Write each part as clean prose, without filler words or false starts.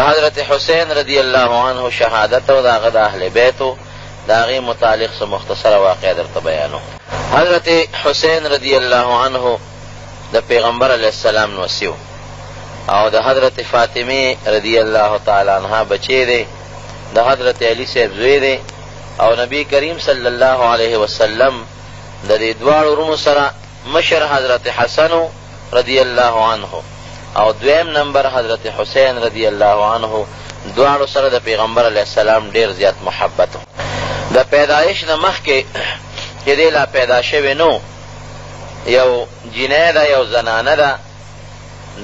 حضرت حسین رضی اللہ عنہ شہادت و دا غد اہل بیتو دا غی متعلق سے مختصر واقعہ در بیانو. حضرت حسین رضی اللہ عنہ دا پیغمبر علیہ السلام نوسیو او دا حضرت فاطمی رضی اللہ تعالی عنہ بچے دے، دا حضرت علی سے زوی دے، او نبی کریم صلی اللہ علیہ وسلم دا دی دوار ورونو سرا مشر حضرت حسن رضی اللہ عنہ او دویم نمبر حضرت حسین رضی اللہ عنہ دوارو سره د پیغمبر علیہ السلام ډیر زیات محبت. د پیدایش نه مخکې چې دی لا پیدا شوی نو یو جنۍ ده، یو زنانه ده،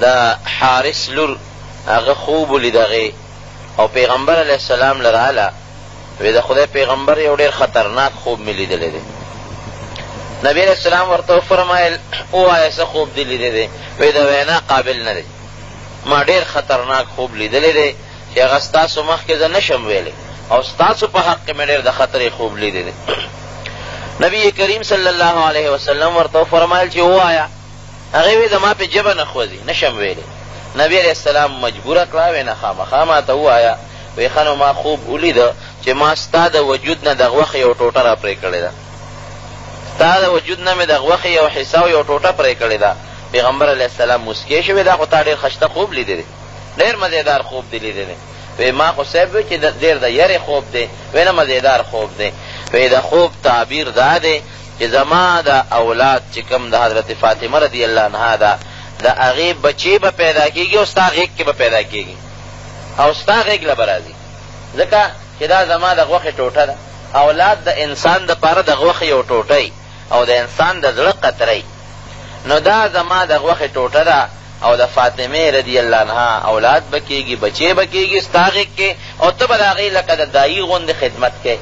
د حارث لور هغه خوب ولیدغې او پیغمبر علیہ السلام لراله وی د خدای پیغمبر یو ډیر خطرناک خوب مې لیدلی دی. نبی علیہ السلام ورته فرمایل ووایه څه خوب دې لیدلی دی؟ وی د وینا قابل نه دی، ما ډیر خطرناک خوب لیدلی دی چې هغه ستاسو مخکې زه نشم ویلی او ستاسو په حق کې مې ډېر د خطرې خوب لیدلی. نبی کریم صلی الله علیه وسلم ورته فرمایل چې ووایه. هغې وی زما پې ژبه نه خوځي، نشم ویلی. نبی علیه السلام مجبوره کړه، وی نه خامخا ماته ووایه. وی ښه نو ما خوب ولیده چې ما ستا د وجود نه د غوښې یو ټوټه را پرې کړې ده، ستا د وجود نه مې د غوښې یو حصه او یو ټوټه پرې کړې ده. پیغمبر علیہ السلام مسکی شوی، دا خو تا ډېر خشته خوب لیدی دی، ډېر مزیدار خوب دی لیدی دی. وی ما خو صاحب وی چې ډېر د یرې خوب دی، وی نه مزیدار خوب دی. وی د خوب تعبیر دا دی چې زما د اولاد چې کوم د حضرت فاطمه رضی الله عنها ده د هغې بچی به پیدا کېږي او ستا غېږ کې به پیدا کېږي او ستا غېږ له به راځي، ځکه چې دا زما د غوښې ټوټه ده. اولاد د انسان دپاره د غوښې یو ټوټی او د انسان د زړه قطرۍ، نو دا زما د غوښې ټوټه ده او د فاطمې رضی الله عنها اولاد به کېږي، بچې به کېږي ستا غېږ کې او ته به د هغې لکه د دایي غوندې خدمت کې.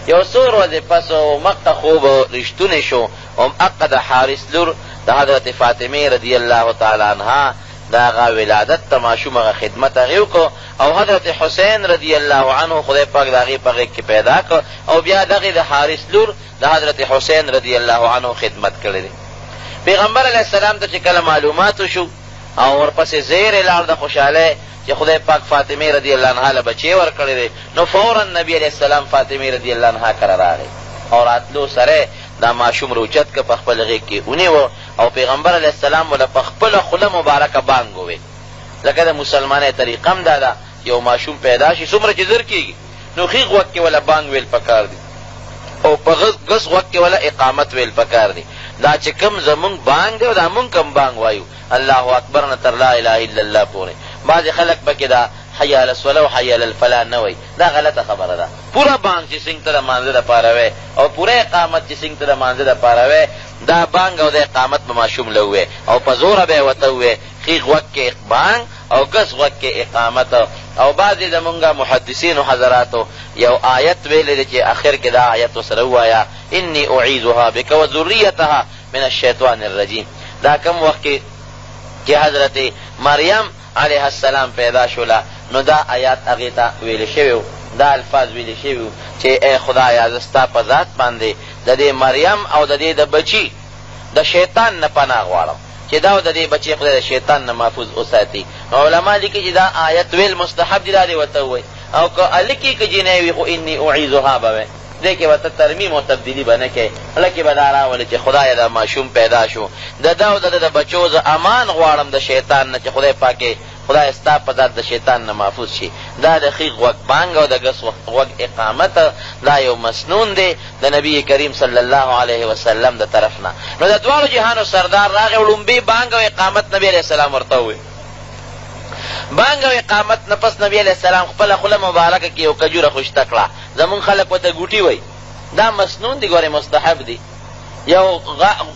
یو څو ورځې پس مقه خوب رښتونی شو او حقه د حارث لور د حضرت فاطمې رضی الله تعالی عنها د هغه ولادت ته ماشوم هغه خدمت هغې وکړو او حضرت حسین رضی الله عنه خدای پاک د هغې په غېږ کې پیدا کړ او بیا دغې د حارث لور د حضرت حسین رضی الله عنه خدمت کړی دی. پیغمبر علیہ السلام ته چې کله معلومات شو او ورپسې زیر لاړ د خوشحالۍ چې خدای پاک فاطمه رضی الله عنها له بچی ورکړی دی، نو فورا نبی علیہ السلام فاطمه رضی الله عنها کره راغی او راتلو سره دا ماشوم روچت که په خپل غېږ کې ونیوه او پیغمبر علیہ السلام وله په خپله خوله مبارکه بانګ ووی. لکه د مسلمانۍ طریقه هم دا ده، یو ماشوم پیدا شي څومره چې زر کېږي نو ښیغ غوږ کې وله بانګ ویل پکار دی او په ګس غوږ کې وله اقامت ویل پکار دی. دا چې کم زمونږ بانګ دی دا مونږ کم بانګ وایو الله اکبر نه تر لا اله الا الله پورې. بعضې خلک پکې دا حی علی الصلاة و حی علی الفلاح نه وایي، دا غلطه خبره ده. پوره بانګ چې څنګ ته د مانځه دپاره وی او پوره اقامت چې څنګ ته د مانځه دپاره وی، دا بانګ او د اقامت به ماشوم له ووی او په زوره به یې ورته ووی ښیغ غوږ کې بانګ او ګس غوږ کې اقامت. او بعضې زمونږ محدثینو حضراتو یو آیت ویلی دی چې اخر کې دا آیت ورسره ووایه انی اعیذها بک و ذریتها من الشیطان الرجیم. دا کم وخت کې حضرت مریم علیہ السلام پیدا شوله نو دا آیات هغې ته ویلی شوي و، دا الفاظ ویلی شوي و چې ای خدایه زه ستا په ذات باندې د دې مریم او د دې د بچي د شیطان نه پناه غواړم چې دا د دې بچي خدای د شیطان نه محفوظ وساتي. نو علما لیکي چې دا آیت ویل مستحب دي، دا دې ورته ووایي او که هلکې که جینۍ وي خو انی اعیذها به وایي، دې کې ورته ترمیم او تبدیلي به نه کوي. هلکې به دا راولي چې خدایه دا ماشوم پیدا شو د ده او د ده د بچو زه امان غواړم د شیطان نه چې خدای پاکې خدای ستا په ذات د شیطان نه محفوظ شي. دا د ښیغ غوږ بانګ او د ګس غوږ اقامت دا یو مسنون دی د نبی کریم صلی الله علیه وسلم د طرف نه. نو د دواړو جهانو سردار راغی او لومبي بانګ او اقامت نبی علیه السلام ورته ووایي. بانګ او اقامت نه پس نبی علیه السلام خپله خوله مبارکه کې یو کجوره خوشته کړه. زمونږ خلک ورته ګوټي وایي، دا مسنون دی، ګورې مستحب دی. یو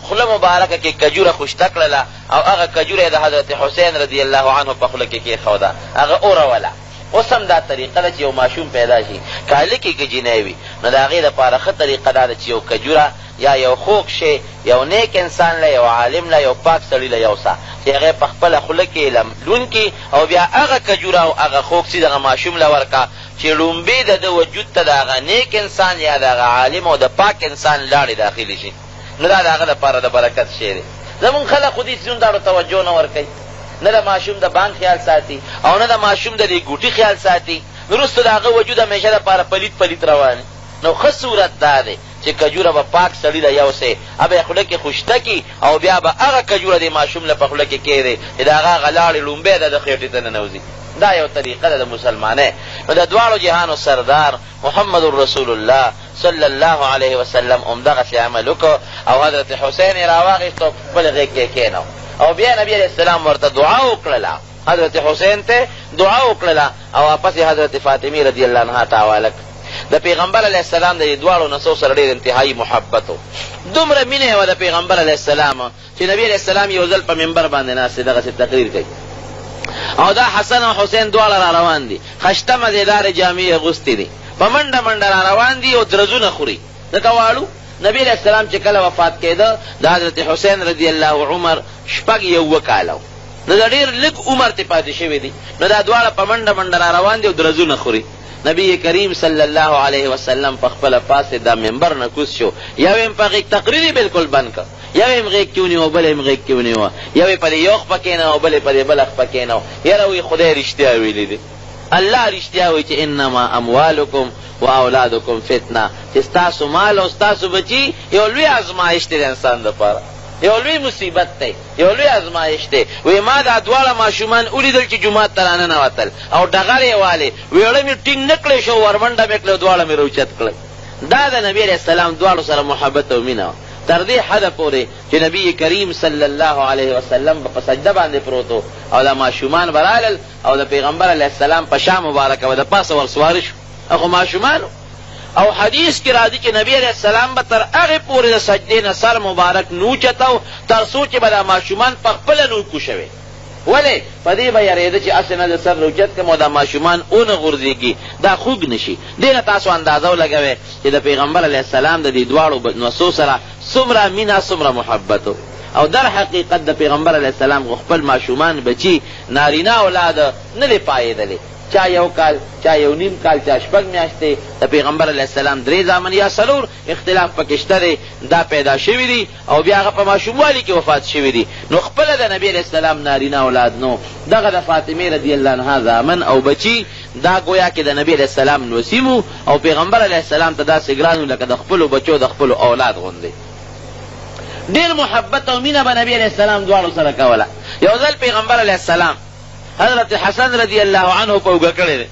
خوله مبارکه کې کجوره خوشته کړله او هغه کجوره یې د حضرت حسین رضی الله عنه په خوله کې کېښوده، هغه اوروله. اوس هم دا طریقه ده چې یو ماشوم پیدا شي که هلکې که جینۍ وي نو د هغې دپاره ښه طریقه دا ده چې یو کجوره یا یو خوږ شی یو نیک انسان له یو عالم له یو پاک سړي له یوسه چې هغې په خپله خوله کې لمدون کي او بیا هغه کجوره او هغه خوږ سي دغه ماشوم له ورکه چې لومبې د ده وجود ته د هغه نیک انسان یا د هغه عالم او د پاک انسان لاړې داخلي شي. نو دا د هغه دپاره د برکت شی دی. زمونږ خلک خو دې څیزونو ته توجه نه ورکوي. نه د ماشوم د بانک خیال ساتي او نه د ماشوم د دې ګوټي خیال ساتي، وروسته د هغه وجود همیشه دپاره پلیت پلیت روان. نو ښه صورت دا دی چې کجوره به پاک سړي له یو سې به خوله کې خوشته کي او بیا به هغه کجوره د ماشوم له په خوله کې کېږدي چې د هغه هغه لاړې لومبی ده د خېټې ته ننوځي. دا یو طریقه ده د مسلمانۍ. نو د دواړو جهانو سردار محمد رسول الله صلی الله علیه وسلم همدغسې عمل وکړو او حضرت حسین یې راواخېست او خپل غېږ کې کېنو او بیا نبي علیه السلام ورته دعا وکړله، حضرت حسین ته دعا وکړله او واپس یې حضرت فاطمې رضی الله عنها ته حواله کړه. د پیغمبر علیه السلام د دې دواړو نسو سره ډېر انتهایي محبت و، دومره مینه وه د پیغمبر علیه السلام چې نبي علیه السلام یو ځل په منبر باندې ناست دغسې تقریر کوي او دا حسن او حسین دواړه را روان دي، خشته مزېدارې جامې اغوستې دي، په منډه منډه را روان دي او درزونه خوري. ځکه واړو نبي علیه السلام چې کله وفات کېده د حضرت حسین رضی الله عمر 6 کاله و، نو د ډېر لږ عمر ته پاتې شوي دي. نو دا دواړه په منډه منډه را روان دي او درزونه خوري. نبی کریم صلی الله علیه وسلم په خپله پاسې دا منبر نه کوز شو، یو یې په غېږ تقریر بالکل بند کړ، یو یې غېږ کې ونیو بل یې غېږ کې ونیوه، یو یې په دې یو خپه کېنو او بل یې په دې بله خپه کېنو. یاره وایي خدای رښتیا ویلي دي، الله رښتیا وایي چې انما اموالکم و اولادکم فتنه، چې ستاسو مال او ستاسو بچي یو لوی ازمایښت دی د انسان دپاره، یو لوی مصیبت دی، یو لوی ازمایښت دی. وی ما دا دواړه ماشومان ولیدل چې جومات ته راننوتل او ډغر یې والې، ویړه مې ټینګ نه کړی شو، ورمنډه مې کړې، دواړه مې روچت کړل. دا د نبي علیه السلام دواړو سره محبت او مینه تر دې حده پورې چې نبی کریم صلی الله علیه وسلم په سجده باندې پروت و او دا ماشومان به رالل او د پیغمبر علیه السلام په شا مبارکه به د پاسه ورسواره شو، خو ماشومانو. او حدیث کې راځي چې نبی علیه السلام به تر هغې پورې د سجدې نه سر مبارک نوچتو تر څو چې به دا ماشومان په خپله نو کوشوي. ولې په دې به یارېده چې هسې نه د سر روچت کړم او دا ماشومان ونه غورځېږي، دا خوږ نشي. دې نه تاسو اندازه ولګوئ چې د پیغمبر علیه السلام د دې دواړو نسو سره څومره مینه څومره محبت او در حقیقت د پیغمبر علیه السلام خپل ماشومان بچي نارینه اولاد نه دی پایېدلی، چا یو کال، چا یو نیم کال، چا 6 میاشتې. د پیغمبر علیه السلام 3 زامن یا 4 اختلاف پکې شته دی، دا پیدا شوي دي او بیا هغه په ماشوموالي کې وفات شوي دي. نو خپله د نبي علیه السلام نارینه اولاد نو دغه د فاطمې رضی الله عنها زامن او بچي دا گویا کې د نبي علیه السلام نوسیمو او پیغمبر علیه السلام ته داسې ګران لکه د خپلو بچو د خپلو اولاد غوندې. ډېر محبت او مینه به نبي علیه السلام دواړو سره کوله. یو ځل پیغمبر علیه السلام حضرت حسن رضی الله عنه په اوږه کړی دی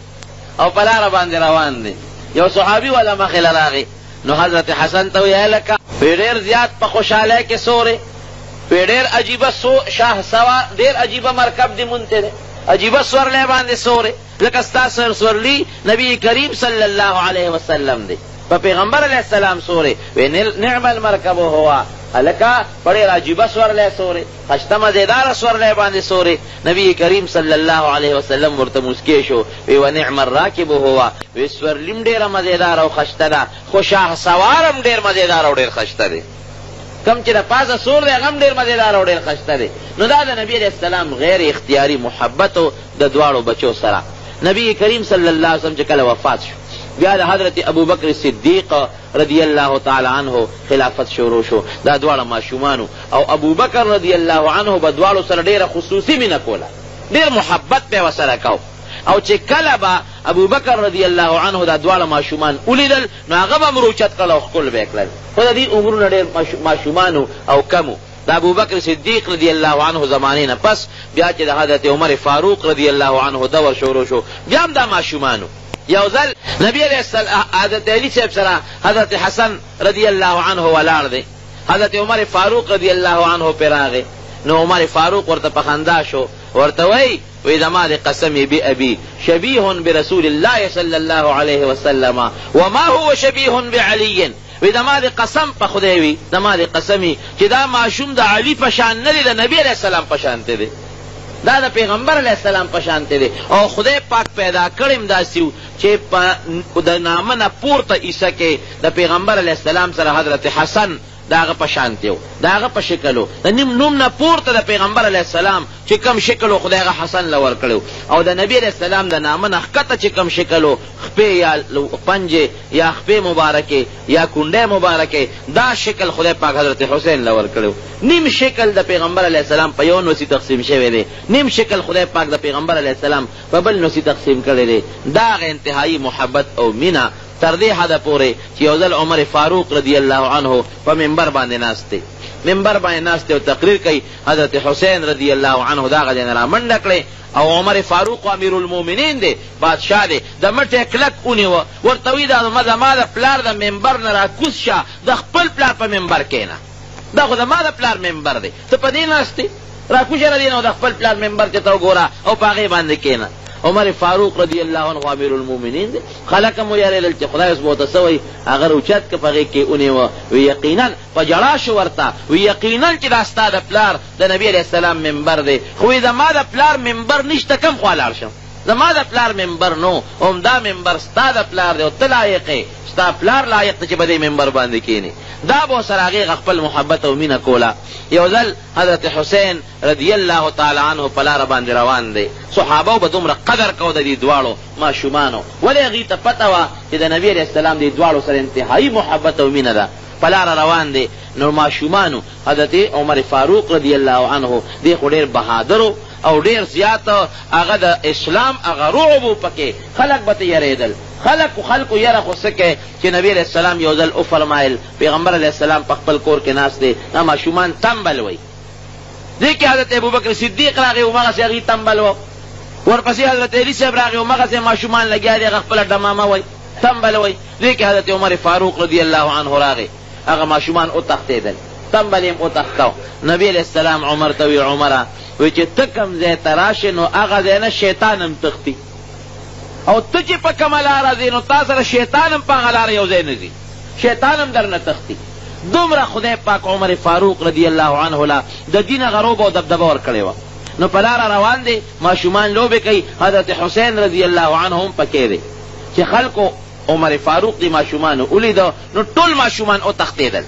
او په لاره باندې روان دی، یو صحابي والا مخې له راغی. نو حضرت حسن ته ویې هلکه ډېر زیات په خوشحالۍ کې سورې، ډېر عجیبه شاه سوا، ډېر عجیبه مرکب دې مونته دی، عجیبه سورلی باندې سورې، ځکه ستا سورلی نبی کریم صلی الله علیه وسلم دی، په پیغمبر علیه السلام سورې. وی نعم المرکب هوا، هلکه په ډېر عجیبه سورلی سورې، خشته مزېداره سورلی باندې سورې. نبی کریم صلی الله علیه وسلم ورته مسکی شو، وی ونعم الراکب هوا، وی سورلیم ډېره مزېداره او خشته ده، خو شاه سوار هم ډېر مزېداره او ډېر خشته دی. کم چې د پاسه سور دی هغه هم ډېر مزېداره او ډېر خشته دی. نو دا د نبي علیه السلام غیر اختیاري محبت د دواړو بچو سره. نبی کریم صلی الله علیه وسلم چې کله وفات شو بیا د حضرت ابوبکر صدیق رضی الله تعالی عنه خلافت شروع شو، دا دواړه ماشومانو او ابوبکر رضی الله عنه به دواړو سره ډېره خصوصي مینه کوله، ډېر محبت به یې ورسره کو. او چې کله به ابوبکر رضی الله عنه دا دواړه ماشومان ولیدل نو هغه به هم روچت کړل او ښکل به یې کړل، خو د دې عمرونه ډېر ماشومانو او کمو. د ابوبکر صدیق رضی الله عنه زمانې نه پس بیا چې د حضرت عمر فاروق رضی الله عنه دور شروع شو بیا هم دا ماشومانو. یو ځل نبی علیه السلام حضرت علی صاحب سره حضرت حسن رضی الله عنه ولاړ دی، حضرت عمر فاروق رضی الله عنه پې راغی. نو عمر فاروق ورته په خندا شو، ورته وی زما د قسم بأبي شبیه برسول الله صلی الله علیه وسلم وما هو شبیه بعلی، وی زما د قسم په خدای وی زما د قسمی چې دا ماشوم د علي په شان نه دی، د نبی علیه السلام په شانته دی، دا د پیغمبر علیه السلام په شانته دی. او خدای پاک پیدا کړم داسې و چې د نامه نه پورته عیسه کې د پیغمبر علیه السلام سره حضرت حسن دا هغه په شانتي و، دا هغه په شکل و، د نوم نه پورته د پیغمبر علیه السلام چې کوم شکل و خدای هغه حسن له ورکړی او د نبی علیه السلام د نامه نه ښکته چې کوم شکل و، خپې یا پنجې یا خپې مبارکې یا کونډۍ مبارکې، دا شکل خدای پاک حضرت حسین له ورکړی. نیم شکل د پیغمبر علیه السلام په یو نوڅي تقسیم شوی دی، نیم شکل خدای پاک د پیغمبر علیه السلام په بل نوڅي تقسیم کړی دی. دا هغه انتهایی محبت او مینه تر دې حده پورې چې یو ځل عمر فاروق رضی الله عنه په منبر باندې ناست دی، منبر باندې ناست دی او تقریر کوي. حضرت حسین رضی الله عنه دا هغه ځای نه رامنډه کړې او عمر فاروق امیر المؤمنین دی، بادشاه دی، د مټې کلک ونیوه، ورته وایي دا زما د پلار د منبر نه راکوز شه، د خپل پلار په منبر کښېنه، دا خو زما د پلار منبر دی، ته په دې ناست یې، راکوزه له دې نه د خپل پلار منبر چې ته وګوره او په هغې باندې کښېنه. عمر فاروق رضی الله عنه امیر المؤمنین دی، خلک هم ویارېدل چې خدای اوس به ورته څه وایي، هغه اوچت که په هغې کې ونیوه، وی یقینا په ژړا شو ورته، وی یقینا چې دا ستا د پلار د نبي علیه السلام منبر دی، خو وی زما د پلار منبر نشته، کم خوا لاړ شم، زما د پلار منبر نو، همدا منبر ستا د پلار دی او ته لایق یې، ستا پلار لایق دی چې په دې منبر باندې کښېني. دا به ورسره هغې خپل محبت او مینه کوله. یو ځل حضرت حسین رضی الله تعالی عنه په لاره باندې روان دی، صحابو به دومره قدر کو د دې دواړو ماشومانو، ولې هغې ته پته وه چې د نبي علیه السلام دې دواړو سره انتهایی محبت او مینه ده. په لاره روان دی، نو ماشومانو حضرت عمر فاروق رضی الله عنه دی خو ډېر بهادرو او ډېر زیات هغه د اسلام هغه رعب و پکې، خلک به ته یېرېدل، خلکو یره خو څه کوې چې نبي علیه السلام یو ځل وفرمایل پیغمبر علیه السلام په خپل کور کې ناست دی، دا ماشومان تنبل وی. دې کې حضرت ابوبکر صدیق راغی هماغسې هغې تنبل و، ورپسې حضرت علی صاحب راغی هماغسې ماشومان لګیا دي هغه خپله ډمامه وی، تنبل وی. دې کې حضرت عمر فاروق رضی الله عنه راغی، هغه ماشومان وتښتېدل، تنبل یې وتښتو. نبي علیه السلام عمر ته وی عمره وی چې ته کوم ځای ته راشې نو هغه ځای نه شیطان هم تښتي، او ته چې په کومه لاره ځې نو تا سره شیطان هم په هغه لاره یو ځای نه ځي، شیطان هم در نه تښتي. دومره خدای پاک عمر فاروق رضی الله عنه له د دین هغه روب او دبدبه ورکړې وه. نو په لاره روان دی، ماشومان لوبې کوي، حضرت حسین رضی الله عنه هم پکې دی. چې خلکو عمر فاروق دی ماشومانو ولیده نو ټول ماشومان وتښتېدل.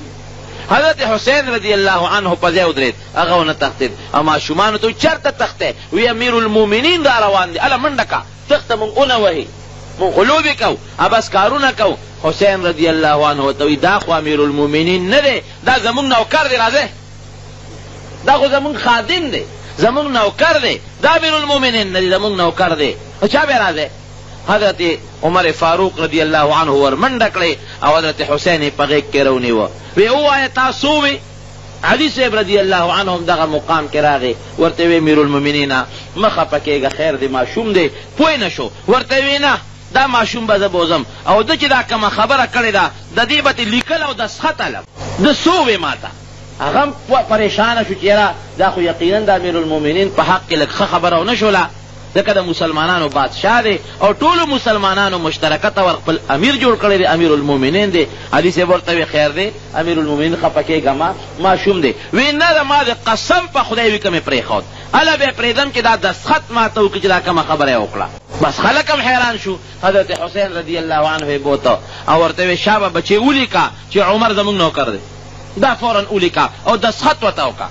حضرت حسین رضی الله عنه په ځای ودرېد، هغه ونه تښتېد او ماشومانو ته چېرته تښتې؟ وی امیر المؤمنین را روان دی، اله منډه که تخته مونږ ونه وهي، مونږ خو لوبې کوو، ابس کارونه کوو. حسین رضی الله عنه ورته وایي دا خو امیر المؤمنین نه دی، دا زمونږ نوکر دی، راځئ، دا خو زمونږ خادم دی، زمونږ نوکر دی، دا امیر المؤمنین نه دی، زمونږ نوکر دی، چا بیا راځئ. حضرت عمر فاروق رضی الله عنه ور منډه کړې او حضرت حسین یې په غېږ کې رونیوه. وی ووایه تاسو وی علي صاحب رضی الله عنه هم دغه مقام کې راغی، ورته وی امیر المؤمنین مه خفه کېږه، خیر دی ماشوم دی، پوه نه شو. ورته وی نه دا ماشوم به زه بوزم او ده چې دا کومه خبره کړې ده د دې به تې لیکل او دستخط علم ده سووې ما ته. هغه هم پریشانه شو چې یاره دا خو یقینا د امیر المؤمنین په حق کې لږ ښه خبره ونه شوله، ځکه د مسلمانانو بادشاه دی او ټولو مسلمانانو مشترکه طور خپل امیر جوړ کړی دی، امیر المؤمنین دی. علي صاحب ورته وی خیر دی امیر المؤمنین خفه کېږه ما ماشوم دی. وی نه ده ما د قسم په خدای وي که مې پرېښود، هله به یې پرېږدم چې دا دستخط ما ته وکړي چې دا کومه خبره یې وکړه. بس خلک هم حیران شو. حضرت حسین رضی الله عنه یې بوته او ورته وی شابه بچې ولیکه چې عمر زمونږ نوکر دی، دا فورا ولیکه او دستخط ورته وکړه.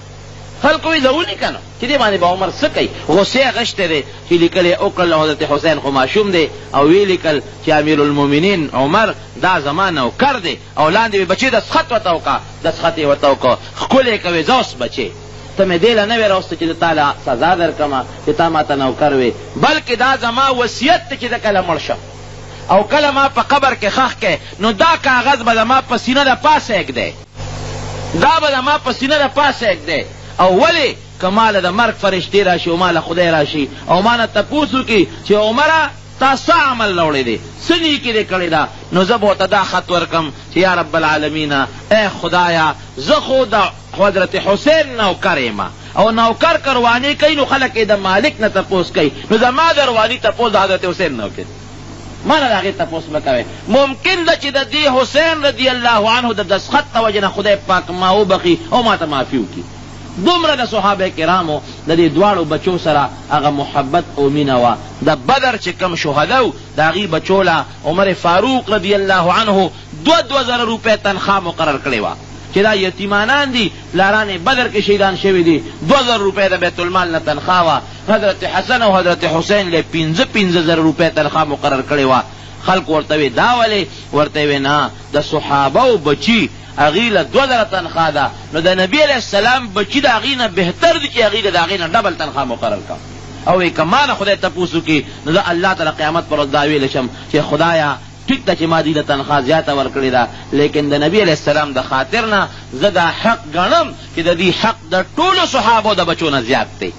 خلکو وی زه ولیکه نو چې دې باندې به عمر څه کوي، غصې اخیستی دی چې لیکل یې وکړل. حضرت حسین خو ماشوم دی او ویې لیکل چې امیر المؤمنین عمر دا زما نوکر دی او لاندې وی بچې دستخط ورته وکړه، دستخط یې ورته وکړه. ښکلې کوې زه اوس بچې ته مې دې له نه وې راوسته چې د تا له سزا در کړمه چې تا ما ته نوکر وې، بلکې دا زما وصیت دی چې د کله مړ شم او کله ما په قبر کې ښخ کې نو دا کاغذ به زما په سینه د پاسه ایږدی، دا به زما په سینه د پاسه ایږدی. او ولې که ماله د مرګ فرشتې راشي او ماله خدای راشي او ما نه تپوس وکړي چې عمره تا څه عمل راوړی دی، څه نیکي دې کړې ده، نو زه به ورته دا خط ورکړم چې یا رب العالمین ای خدایا زه خو د حضرت حسین نوکر یم او نوکر که رواني کوي نو خلک یې د مالک نه تپوس کوي، نو زما د رواني تپوس د حضرت حسین نه وکړي، ما نه د هغې تپوس مه کوئ. ممکن ده چې د دې حسین رضی الله عنه د دستخط د وجې نه خدای پاک ما وبخي او ما ته معافي وکړي. دومره د صحابه کرامو د دې دواړو بچو سره هغه محبت او مینه وه. د بدر چې کم شهدا و د هغې بچو له عمر فاروق رضی الله عنه 2,000 روپۍ تنخوا مقرر کړې وه چې دا یتیمانان دي پلاران بدر کې شهیدان شوي دي 2000 روپۍ د بیت المال نه تنخواه وه حضرت حسن او حضرت حسین له 15,000 روپۍ تنخواه مقرر کړې وه خلق ورته وی دا ولې ورته وی نه د صحابه او بچي هغې له 2000 تنخواه ده نو د نبي علیه السلام بچي د هغې نه بهتر دي چې هغې له د هغې نه ډبل تنخواه مقرر کړه او وی که ما نه خدای تپوس وکړي نو زه الله تعالی قیامت پر ورځ دا ویلی شم چې خدایه ټیک ده چې ما دې له تنخواه زیاته ورکړې ده لیکن د نبي علیه السلام د خاطر نه زه دا حق ګڼم چې د دې حق د ټولو صحابو د بچو نه زیات دی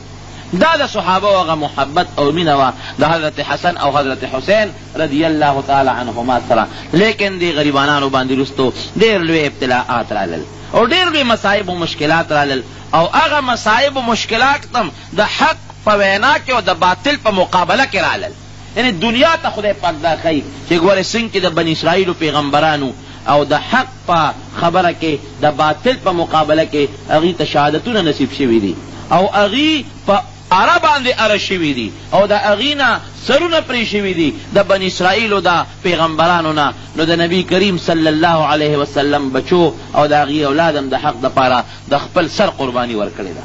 دا د صحابه هغه محبت او مینه وه د حضرت حسن او حضرت حسین رضی الله تعالی عنهما سره لیکن دې غریبانانو باندې وروستو ډېر لوی ابتلاءات رالل او ډېر لوی مصایب او مشکلات رالل او هغه مصایب او مشکلات هم د حق په وینا کې او د باطل په مقابله کې رالل یعنی دنیا ته خدای پاک دا ښیي چې ګورې څنګه چې د بني اسرائیلو پیغمبرانو او د حق په خبره کې د باطل په مقابله کې هغې ته شهادتونه نصیب شوي دي او هغې په اره باندې اره شوي دي او د هغې نه سرونه پرې شوي دي د بني اسرائیلو د پیغمبرانو نه نو د نبی کریم صلی الله علیه وسلم بچو او د هغې اولاد هم د حق دپاره د خپل سر قرباني ورکړې ده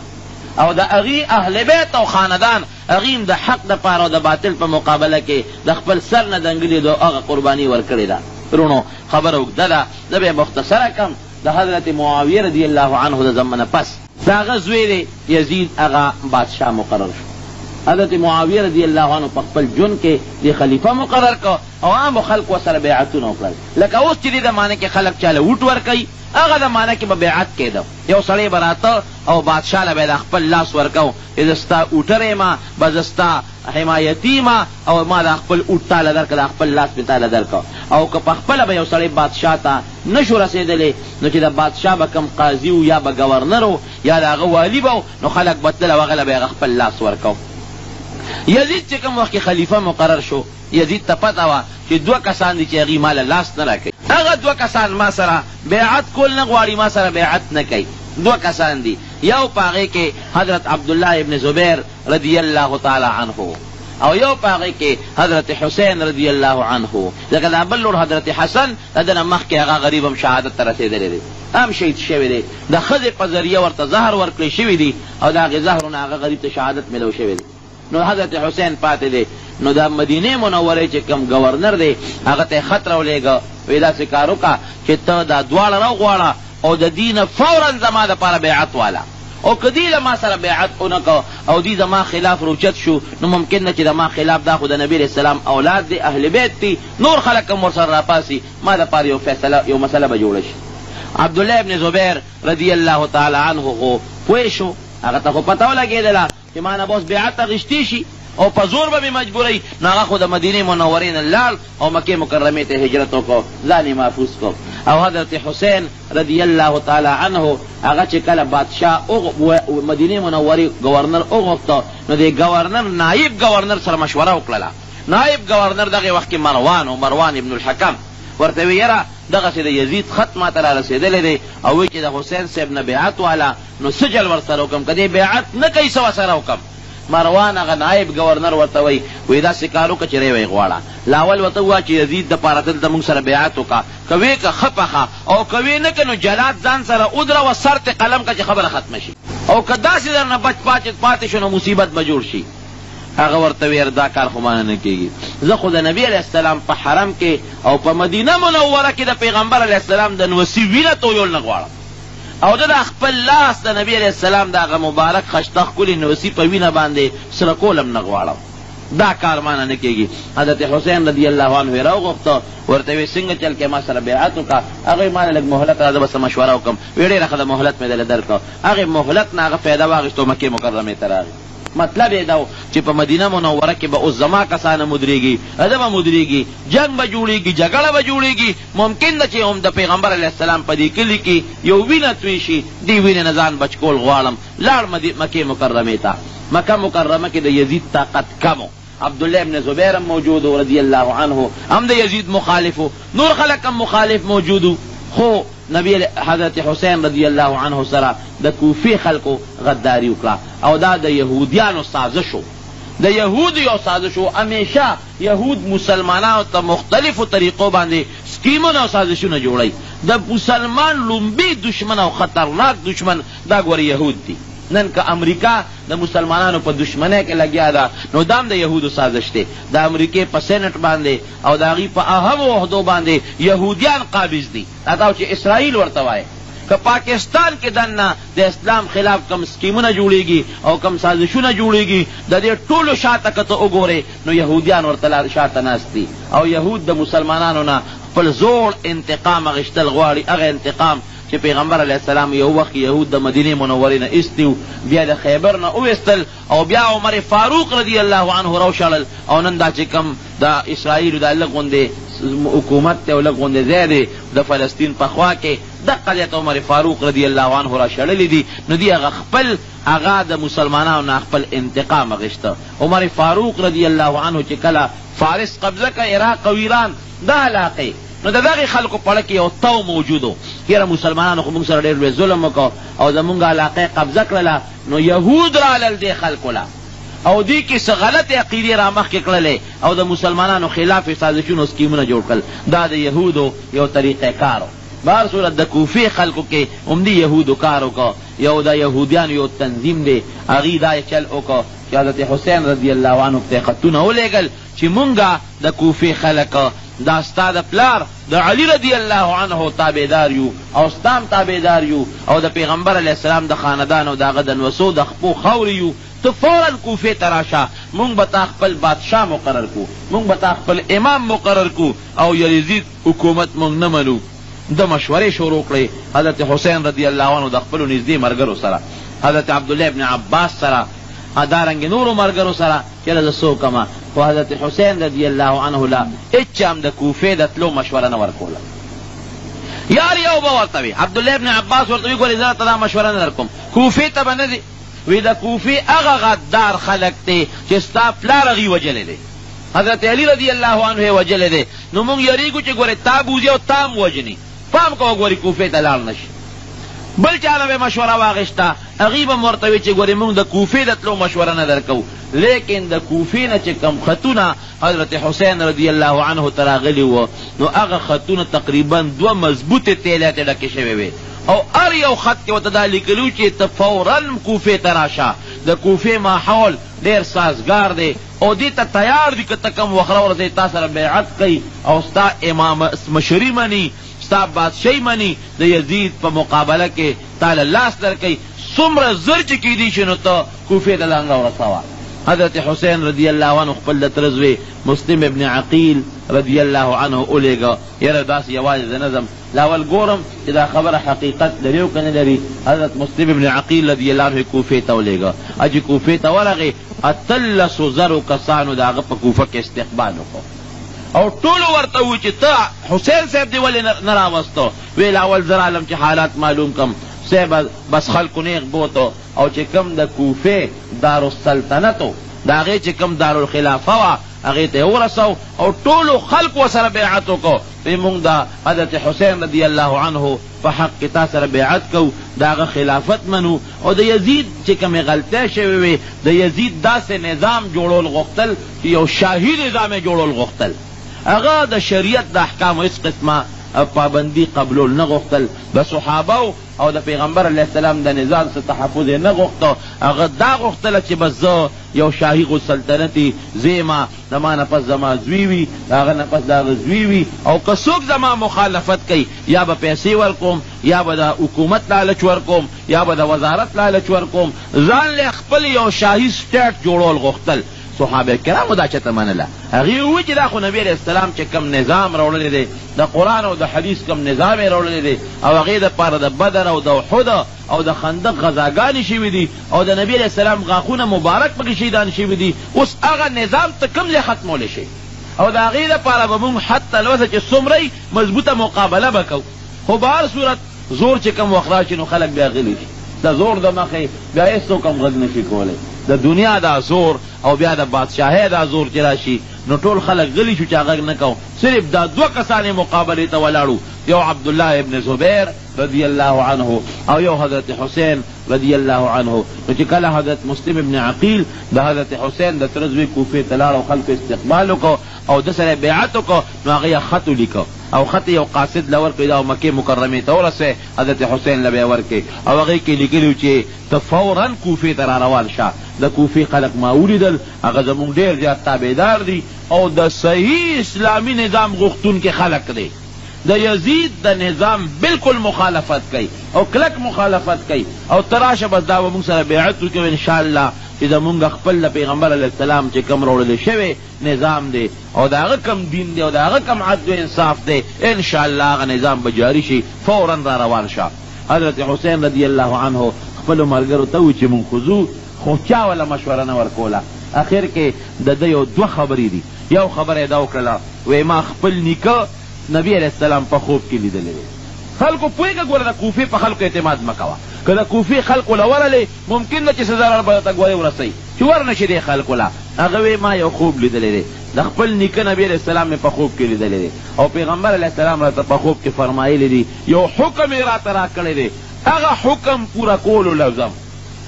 او د هغې اهل بیت او خاندان هغې د حق دپاره او د باطل په مقابله کې د خپل سر نه دنګلې ده هغه قرباني ورکړې ده رونو خبره اوږده ده زه به یې مختصره کم د حضرت معاویه رضی الله عنه د زمنه پس د هغه زوی دی یزید هغه بادشاه مقرر شو حضرت معاویه رضی الله عنه په خپل ژوند کې د خلیفه مقرر کړ او عامو خلقو سره بیعتونه وکړل لکه اوس چې دې زمانه کې خلک چاله ووټ ورکوي هغه زمانه کې به بیعت کېده یو سړی به راته او بادشاه له به د خپل لاس ورکو چې زه ستا اوټر یم به زه ستا حمایتي یم او ما د خپل اوټ تاله درکړه د خپل لاس مې تاله درکړه او که په خپله به یو سړی بادشاه ته نشو رسېدلی نو چې د بادشاه به کم قاضي و یا به ګورنر و یا د هغه والي به نو خلک به تلل او هغه له به هغه خپل لاس ورکو یزید چې کوم وخت کې خلیفه مقرر شو یزید ته پته وه چې 2 کسان دي چې هغې ما له لاس نه راکوي هغه 2 کسان ما سره بیعت کول نه غواړي ما سره بیعت نه کوي 2 کسان دي یو په هغې کې حضرت عبدالله ابن زبیر رضی الله تعالی عنه او یو په هغې کې حضرت حسین رضی الله عنه ځکه دا بل لور حضرت حسن د ده نه مخکې هغه غریب هم شهادت ته رسېدلی دی هم شهید شوی دی د ښځې په ذریعه ورته زهر ورکړی شوي دي او د هغې زهرونه هغه غریب ته شهادت میلو شوی دی نو حضرت حسین پاتې دی نو د مدینې منورې چې کوم گورنر دی هغه ته خط راولېږه وایي داسې کار وکړه چې ته دا دواړه راوغواړه او د دې نه فورا زما دپاره بیعت واله او که دې له ما سره بیعت ونه کو او دې زما خلاف روچت شو نو ممکن ده چې د ما خلاف دا خو د نبي علیه السلام اولاد دی اهل بیت دی نور خلک هم ورسره راپاسي ما دپاره یو فیصله یو مسله به جوړه شي عبدالله ابن زبیر رضی الله تعالی عنه خو پوه شو هغه ته خو پته ولګېدله چې ما نه بوس بیعت اخیستې شي او په زور به مې مجبوروي نو هغه خو د مدینې منورې نه لاړ او مکې مکرمې ته هجرت وکړو ځان یې محفوظ کړ او حضرت حسین رضی الله تعالی عنه هغه چې کله بادشاه مدینې منورې گورنر وغوښته نو د گورنر نایب گورنر سره مشوره وکړله نایب گورنر دغه وخت کې مروان ابن الحکم ورته وی یاره دغسې د یزید خط ما ته را رسېدلی دی او وی چې د حسین صاحب نه بیعت واله نو سجل ورسره وکړم که دې بیعت نه کوي څه ورسره وکړم مروان هغه نایب گورنر ورته وی داسې کار وکړه چې ری وی غواړه لاول ورته ووایه چې یزید دپاره دلته موږ سره بیعت وکړه که وی که ښه پخه او که وی نه که نو جلاد ځان سره ودروه سر ته قلم که چې خبره ختمه شي او که داسې در نه بچ پاتې شو نو مصیبت به جوړ شي هغه ورته ویل دا کار خو مانه نه کېږي زه خو د نبي علیه السلام په حرم کې او په مدینه منوره کې د پیغمبر علیه السلام د نوسي وینه تویول نه غواړم او د خپل لاس د نبی علیه السلام د هغه مبارک خشته ښکلې نوسي په وینه باندې سره کولم نه غواړم دا کار مانه نه کېږي حضرت حسین رضی الله عنه یې راوغوښته ورته ویې څنګه چل کې ما سره بیعت وکړه هغه یې ما له لږ مهلت راځه به څه مشوره وکړم ویې ډېره ښه ده مهلت مې دله درکړه هغې مهلت نه هغه فایده واخېستو مکې مکرمې ته راغی مطلب یې دا چې په مدینه منوره کې به اوس زما کسانه مدرېږي ده به مدرېږي جنګ به جوړېږي جګړه به جوړېږي ممکن ده چې هم د پیغمبر علیه السلام په دې کلي کې یو وینه توی شي دې وینې نه ځان بچ کول غواړم لاړ مکې مکرمې ته مکه مکرمه کې د یزید طاقت کم و عبدالله ابن زبیر هم موجود و رضی الله عنه هم د یزید مخالف و نور خلک هم مخالف موجود و خو نبی حضرت حسین رضی الله عنه سره د کوفی خلکو غداری وکړه او دا د یهودیانو سازش و د یهود یو سازش و همیشه یهود مسلمانانو ته مختلفو طریقو باندې سکیمونه او سازشونه جوړی د مسلمان لومبي دشمن او خطرناک دشمن دا ګورې یهود دي نن که امریکا د مسلمانانو په دشمنۍ کې لګیا ده نو دام د یهودو سازش دی د امریکې په سینټ باندې او د هغې په اهمو عهدو باندې یهودیان قابض دي دا چې اسرائیل ورته وایي که پاکستان کې دننه د اسلام خلاف کم سکیمونه جوړیږي او کم سازشونه جوړیږي د دې ټولو شاته که ته وګورې نو یهودیان ورته شاته ناست دي او یهود د مسلمانانو نه خپل زوړ انتقام اخیستل غواړي هغه انتقام چې پیغمبر علیه السلام یو وخت یهود د مدینې منورې نه ایستي بیا د خیبر نه وویستل او بیا عمر فاروق رضی الله عنه راوشړل او نن دا چې کم د اسرائیلو دا لږ غوندې حکومت ته او لږ غوندې ځای دی د فلسطین په خوا کې دقه ځای ته عمر فاروق رضی الله عنه را شړلي دي نو دی هغه خپل هغه د مسلمانانو نه خپل انتقام اخیسته عمر فاروق رضی الله عنه چې کله فارس قبضه که عراق او ایران دا علاقې نو د دغې خلکو پړه کې یو تو موجودو یاره مسلمانانو خو موږ سره ډېر لوی ظلم وکړو او زمونږ علاقې قبضه کړله نو یهود رالل دې خلکو له او دې کې څه غلطې عقیدې را مخکې کړلې او د مسلمانانو خلاف یې سازشونو سکیمونه جوړ کړل دا د یهودو یو طریقې کار بهر صورت د کوفې خلکو کې همدې یهودو کار وکړو یو د یهودیانو یو تنظیم دی هغې دا یې چل وکړو چې حضرت حسین رضی الله عنه ته خطونه ولیږل چې مونږه د کوفې خلک دا ستا د پلار د علی رضی الله عنه تابعدار یو او ستام تابعدار یو او د پیغمبر علیه السلام د خاندان او د هغه د نوسو د خپو خور یو ته فوراً کوفې ته راشه مونږ به تا خپل بادشاه مقرر کو مونږ به تا خپل امام مقرر کو او یزید حکومت مونږ نه منو د مشورې شروع کړې حضرت حسین رضی الله عنه د خپلو نږدې ملګرو سره حضرت عبدالله ابن عباس سره دارنګې نورو ملګرو سره چېرې زه څوک یم خو حضرت حسین رضی الله عنه له هېچ هم د کوفې د تلو مشوره نه ورکوله یار یو به ورته وي عبدالله ابن عباس ورته وي ګورې زه ته دا مشوره نه درکوم کوفې ته به نه ځي وی د کوفې هغه غدار خلک دی چې ستا پلار هغې وجلی دی حضرت علی رضی الله عنه یې وجلی دی نو موږ یریږو چې ګورې تا بوځي او تا هم وجني پام کوه ګورې کوفې ته لاړ نه شي بل چا نه به مشوره واخیسته هغې به م ورته وي چې ګورې موږ د کوفې د تلو مشوره نه درکوو لیکن د کوفې نه چې کم خطونه حضرت حسین رضی الله عنه ته راغلي وو نو هغه خطونه تقریبا 2 مضبوطې تیلې ته ډکې شوې وې او هر یو خط کې ورته دا لیکلي چې ته فوراً کوفې ته راشه د کوفې ماحول ډېر سازګار دی او دې ته تیار دي که ته کم وخت راورسې تا سره بیعت کوي او ستا امام مشري مني ستا بادشاهي مني د یزید په مقابله کې تاله لاس درکوي څومره زر چې کیدی شي نو ته کوفې ته لنګه ورسوه حضرت حسین رضی الله عنه خپل د ترزوی مسلم ابن عقیل رضی الله عنه الیږه یاره داسې یوازې د نظم لاول ګورم چې دا خبره حقیقت لري او که نه لري حضرت مسلم ابن عقیل رضی الله عنه کوفې ته ولیږه اجې کوفې ته ورغې 1300 کسانو د هغه په کوفه کې استقبال وکړو او ټولو ورته ووي چې ته حسین صاحب دې ولې نه راوستو ویل اول زه رالم چې حالات معلوم کم صاحب بس خلکو نیغ بوتو او چې کم د کوفې دارالسلطنتو د هغې چې کم دارالخلافه وه هغې ته یې ورسو او ټولو خلکو ورسره بیعت وکړو وی مونږ د حضرت حسین رضی الله عنه په حق کې تا سره بیعت کوو د هغه خلافت منو او د یزید چې کومې غلطۍ شوې وې د یزید داسې نظام جوړول غوښتل چې یو شاهي نظام یې جوړول غوښتل هغه د شریعت د احکامو هېڅ قسمه پابندی قبلول نه غوښتل د صحابو او د پیغمبر علیه السلام د نظام څخه تحفظ یې نه غوښته هغه دا غوښتله چې بس زه یو شاهي سلطنتي زیمه د ما نه پس زما زوی وي د هغه نه پس د هغه زوی وي او که څوک زما مخالفت کوي یا به پیسې ورکوم یا به د حکومت لالچ ورکوم یا به د وزارت لالچ ورکوم ځان له خپل یو شاهي سټیټ جوړول غوښتل صحابه کرامو دا چته منله هغې ووایي چې دا خو نبي علیه السلام چې کم نظام راوړلی دی د قرآن او د حدیث کم نظام یې راوړلی دی او هغې دپاره د بدر او د احد او د خندق غذاګانې شوي دي او د نبي علیه السلام غاښونه مبارک پکې شهیدان شوي دي اوس هغه نظام ته کوم ځای ختمولی شي او د هغې دپاره به مونږ حتی لوسه چې څومره مضبوطه مقابله به کوو خو به هر صورت زور چې کم وخت راشي نو خلک بیا غلي شي د زور د مخې بیا هېڅوک هم غږ نشي کولی د دنیا دا زور او بیا د بادشاهۍ دا زور چې راشي نو ټول خلک غلی شو چې غږ نه کوو صرف دا 2 کسانې مقابلې ته ولاړو یو عبدالله ابن زبیر رضی اللہ عنہ او یو حضرت حسین رضی اللہ عنہ. نو چې کله حضرت مسلم ابن عقیل د حضرت حسین د ترزوی کوفې ته لاړ او خلکو استقبال وکړو او د سره بیعت وکړو، نو هغه خط ولیکو او خط یو قاصد له ورکړی دا مکې مکرمې ته ورسې حضرت حسین له به ورکړي او هغې کې لیکلي چې ته فورا کوفې ته را روان شه. د کوفې خلک ما ولیدل، هغه زمونږ ډېر زیات تابعدار دي او د صحیح اسلامي نظام غوښتونکي خلک دی. د یزید د نظام بالکل مخالفت کوي او کلک مخالفت کوي او تراشه بس دا به موږ سره بیعت وکړو انشاءالله چې زمونږ خپل د پیغمبر علیه السلام چې کوم راوړلی شوی نظام دی او د هغه کم دین دی او د هغه کم عدل و انصاف دی انشاءالله هغه نظام به جاري شي، فورا را روان شه. حضرت حسین رضی الله عنه خپلو ملګرو ته وایي چې مونږ خو ځو، خو چا وله مشوره نه ورکوله. اخر کې د ده یو دوه خبرې دي. یو خبره یې دا وکړله، وایي ما خپل نیکه نبی علیہ السلام په خوب کې لیدلی دی. خلکو پوهېږه ګوره د کوفې په خلکو اعتماد مه کوه، که د کوفې خلکو له ورلې ممکن ده چې څه ضرر به ته ګورې ورسوي چې ورنشي دې خلکو له. هغه وایي ما یو خوب لیدلی دی، د خپل نیکه نبی علیہ السلام مې په خوب کې لیدلی دی او پیغمبر علیہ السلام راته په خوب کې فرمایلی دی یو حکم یې راته راکړی دی، هغه حکم پوره کولو لازم.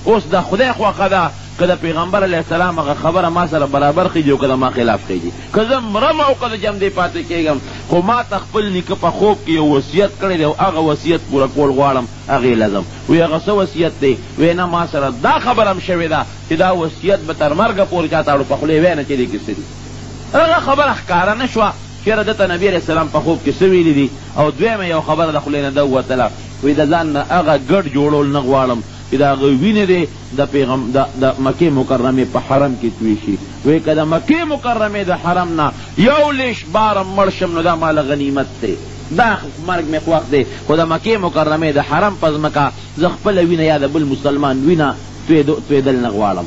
اوس د خدای خوښه ده که د پیغمبر علیه السلام هغه خبره ما سره برابر خیږي او که د ما خلاف خیږي، که زه مرم او که د جمدې پاتې کېږم، خو ما ته خپل نیکه په خوب کې یو وصیت کړی دی او هغه وصیت پوره کول غواړم، هغې لازم. وی هغه څه وصیت دی؟ وی نه ما سره دا خبره هم شوې ده چې دا وصیت به تر مرګه پورې چا ته اړو په خولې وی نه چې دې کې څه دي. هغه خبره ښکاره نه شوه چېرې دته نبي علیه السلام په خوب کې څه ویلي دي. او دویمه یو خبره د خولې نه ده ووتله، وی د ځان نه هغه ګډ جوړول نه غواړم چې د هغه وینې دی د مکې مکرمې په حرم کې توی شي. وایي که د مکې مکرمې د حرم نه یو لیش باره مړ شم نو دا ماله غنیمت دی، دا مرګ مې خوښ دی، خو د مکې مکرمې د حرم په ځمکه زه خپله وینه یا د بل مسلمان وینه تویدل نه غواړم.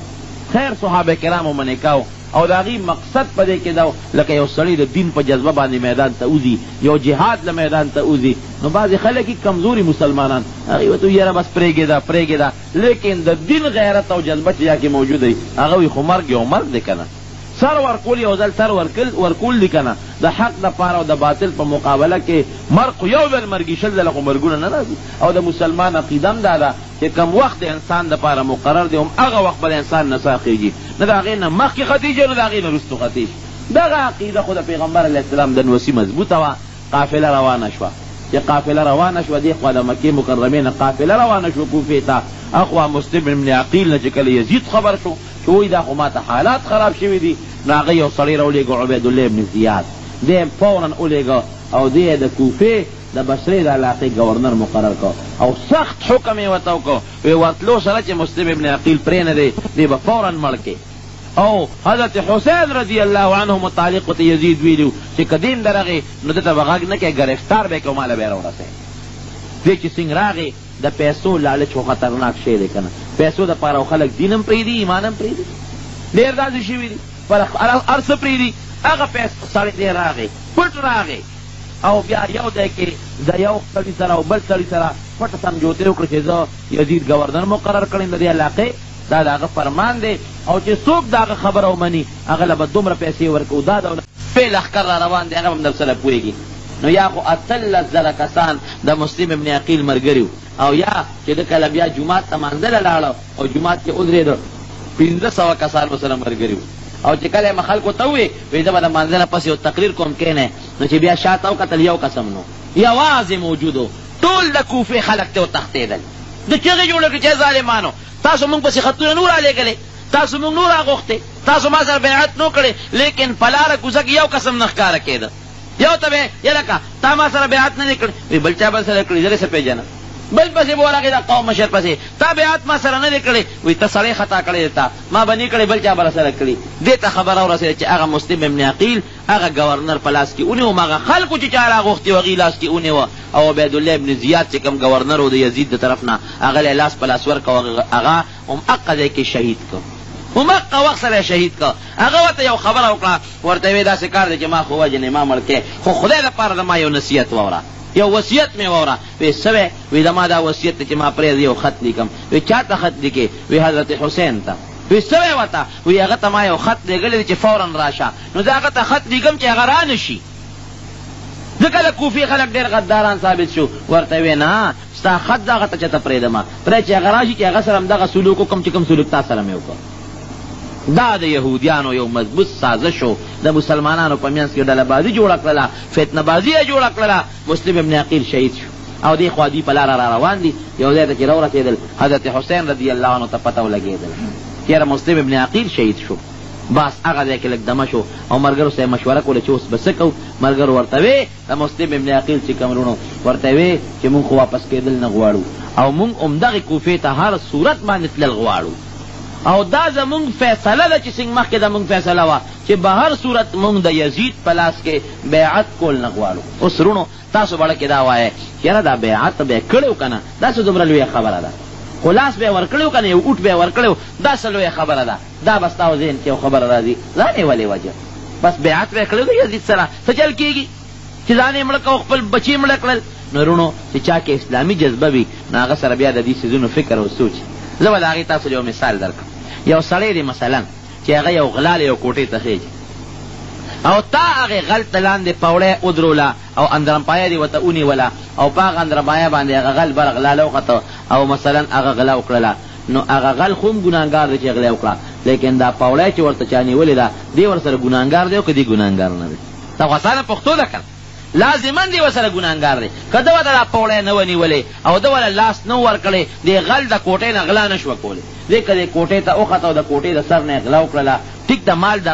خیر صحابه کرامو منې کاو او د هغې مقصد په دې کې دا لکه یو سړی د دین په جذبه باندې میدان ته وځي، یو جهاد له میدان ته وځي، نو بعضې خلک کمزوري مسلمانان هغې ورته یاره بس پرېږده، لیکن د دین غیرت او جذبه چې یا کې موجود دی هغه وي خو مرګ یو مرګ دی که نه، سر ورکول یو ځل سر ورکول دی که نه، د حق دپاره او د باطل په مقابله کې مرګ خو یو ځل مرګي شل ځله خو مرګونه نه راځي. او د مسلمان عقیده هم دا ده چې کم وخت د انسان دپاره مقرر دی هم هغه وخت به د انسان نڅا خېږي، نه د هغې نه مخکې ختیږي نه د هغې نه وروستو ختیږي. دغه عقیده خو د پیغمبر علیه السلام د نوسي مضبوطه وه. قافله روانه شوه، چې قافله روانه شوه دې خوا د مکې مکرمې نه قافله روانه شوه کوفې ته، اخوا مسلم بن عقیل نه چې کله یزید خبر شو چې وایي دا خو ماته حالات خراب شوي دي، نو هغه یو سړی راولېږه عبیدالله بن زیاد، دی فورا ولېږه او دی د کوفې د بصرې د علاقې ګورنر مقرر کړ او سخت حکم یې ورته وکړ، وی ورتلو سره چې مسلم ابن عقیل پرې نه دی دی به فورا مړ کې. او حضرت حسین رضی الله عنه متعلق ورته یزید ویلي چې که دین درغې نو دته به غږ نه کوې، ګرفتار به یې کوو ماله به یې راورسوې. دی چې څنګه راغې د پیسو لالچ خو خطرناک شی دی که نه، پیسو دپاره خلک دین هم پرېږدي ایمان هم پرېږدي، ډېر داسې شوي دي پر هر څه پرېږدي. هغه سړی دی راغې پټ راغې او بیا یو دی کې د یو سړي سره او بل سړي سره پټه سمجوتې وکړه چې زه یزید ګورنر مقرر کړم د دې علاقې، دا د هغه فرمان دی او چې څوک د هغه خبره ومني هغه له به دومره پیسې ورکوو. دا دولت لښکر را روان دی هغه هم درسره پوهېږي. نو یا خو 18 کسان د مسلم ابن عقیل ملګري او یا چې د کله بیا جومات ته مانځله لاړه او جومات کې ودرېده 1500 کسان ورسره ملګري او چې کله یې خلکو ته ووایي وایي زه به د مانځه نه پس یو تقریر کوم کښېنئ، نو چې بیا شاته وکتل یو قسم نو یوازې موجود و، ټول د کوفې خلک ته وتښتېدل، د چغې جوړه کړې چې ظالمانو تاسو مونږ پسې خطونه نور رالېږلې، تاسو مونږ نور راغوښتې، تاسو ما سره بیعت نو کړې، لیکن په لاره کوڅه کې یو قسم نه ښکاره کېده. یو ته به یلکه تا ما سره بیعت نه دی کړی، وایي بل چا بل سره کړي زه دې څه پېژنم، بل پسې به ورغې د قوم مشر پسې تا بیعت ما سره نه دی کړی، وایي ته سړی خطا کړی دی تا ما به نه کړی بل چا به سره کړي. دې ته خبره ورسېده چې هغه مسلم ابن عقیل هغه ګورنر په لاس کې ونیو، هغه خلکو چې چا راغوښتي و هغې لاس کې ونیوه او عبیدالله ابن زیاد چې کوم ګورنر و د یزید د طرف نه هغه له لاس په لاس ورکړه، هغه هم هغه ځای کې شهید کړ، هم هغه وخت سره شهید کړ. هغه ورته یو خبره وکړه، ورته ویې داسې کار دی چې ما خو وجنې ما مړ کړې، خو خدای دپاره د ما یو نصیحت واوره، یو وصیت مې واوره. وی څه وی؟ وی د ما دا وصیت دی چې ما پرېږدي یو خط لیکم. وی چا ته خط لیکې؟ وی حضرت حسین ته. وی څه وی ورته؟ وی هغه ته ما یو خط لیږلی دی چې فورا راشه، نو زه هغه ته خط لیکم چې هغه را نه شي. ځکه د کوفې خلک ډېر غداران ثابت شو. ورته وې نه ستا خط دغه ته چېته پرېږدمه پرې چې هغه راشي چې هغه سره هم دغه سلوک وکړم چې کوم سلوک تا سره مې وکړ. دا د یهودیانو یو مضبوط سازش و. د مسلمانانو په منځ کې ډله بازي جوړه کړله، فتنه بازي یې جوړه کړله. مسلم ابن عقیل شهید شو او دې خوا دوی په لاره را روان دي. یو ځای ته چې راورسېدل حضرت حسین رضی الله عنه ته پته ولګېدل چې یاره مسلم ابن عقیل شهید شو. بس هغه ځای کې لږ دمه شو او ملګرو سره یې مشوره کوله چې اوس به څه کوو. ملګرو ورته وې د مسلم ابن عقیل چې کوم وروڼو ورته وې چې مونږ خو واپس کېدل نه غواړو او مونږ همدغې کوفې ته هر صورت باندې تلل غواړو او دا زمونږ فیصله ده چې څنګه مخکې د مونږ فیصله وه چې به هر صورت مونږ د یزید په لاس کې بیعت کول نه غواړو. اوس وروڼو تاسو بړه کې دا وایه چې یاره دا بیعت به یې کړی که نه دا څه دومره لویه خبره ده، خو لاس به یې ورکړی که نه یو اوټ به یې ورکړی دا څه لویه خبره ده. دا به ستا ذهن کې یو خبره راځي ځان یې ولې وجه بس بیعت به یې کړی د یزید سره څه چل کېږي چې ځان یې مړه کړه خپل بچي مړه کړل. نو وروڼو چې چا کې اسلامي جذبه وي نو هغه سره بیا د دې څیزونو فکر او سوچ. زه به د هغې تاسو یو مثال درکړم. یو سړی دی مثلا چې هغه یو غلا یو کوټې ته خېږي او تا هغې غل ته لاندې پوړی ودروله او اندرمپایه دې ورته ونیوله او په هغه اندرمایه باندې هغه غل بر غلا وخته او مثلا هغه غلا وکړله. نو هغه غل خو هم ګناهګار دی چې غلا وکړه، لیکن دا پوړی چې ورته چا نیولې ده دې ورسره ګناهګار دی او که دې ګناهګار نه دی. دا خو اسانه پښتو ده که لازما دی ورسره ګناهګار دی. که ده ورته دا پوړی نه ونیولې او ده ورله لاس نه ورکړی دې غل د کوټې نه غلا نه شوه کولی. دې که دې کوټې ته وخته او د کوټې د سر نه یې غلا وکړله ټیک د مال د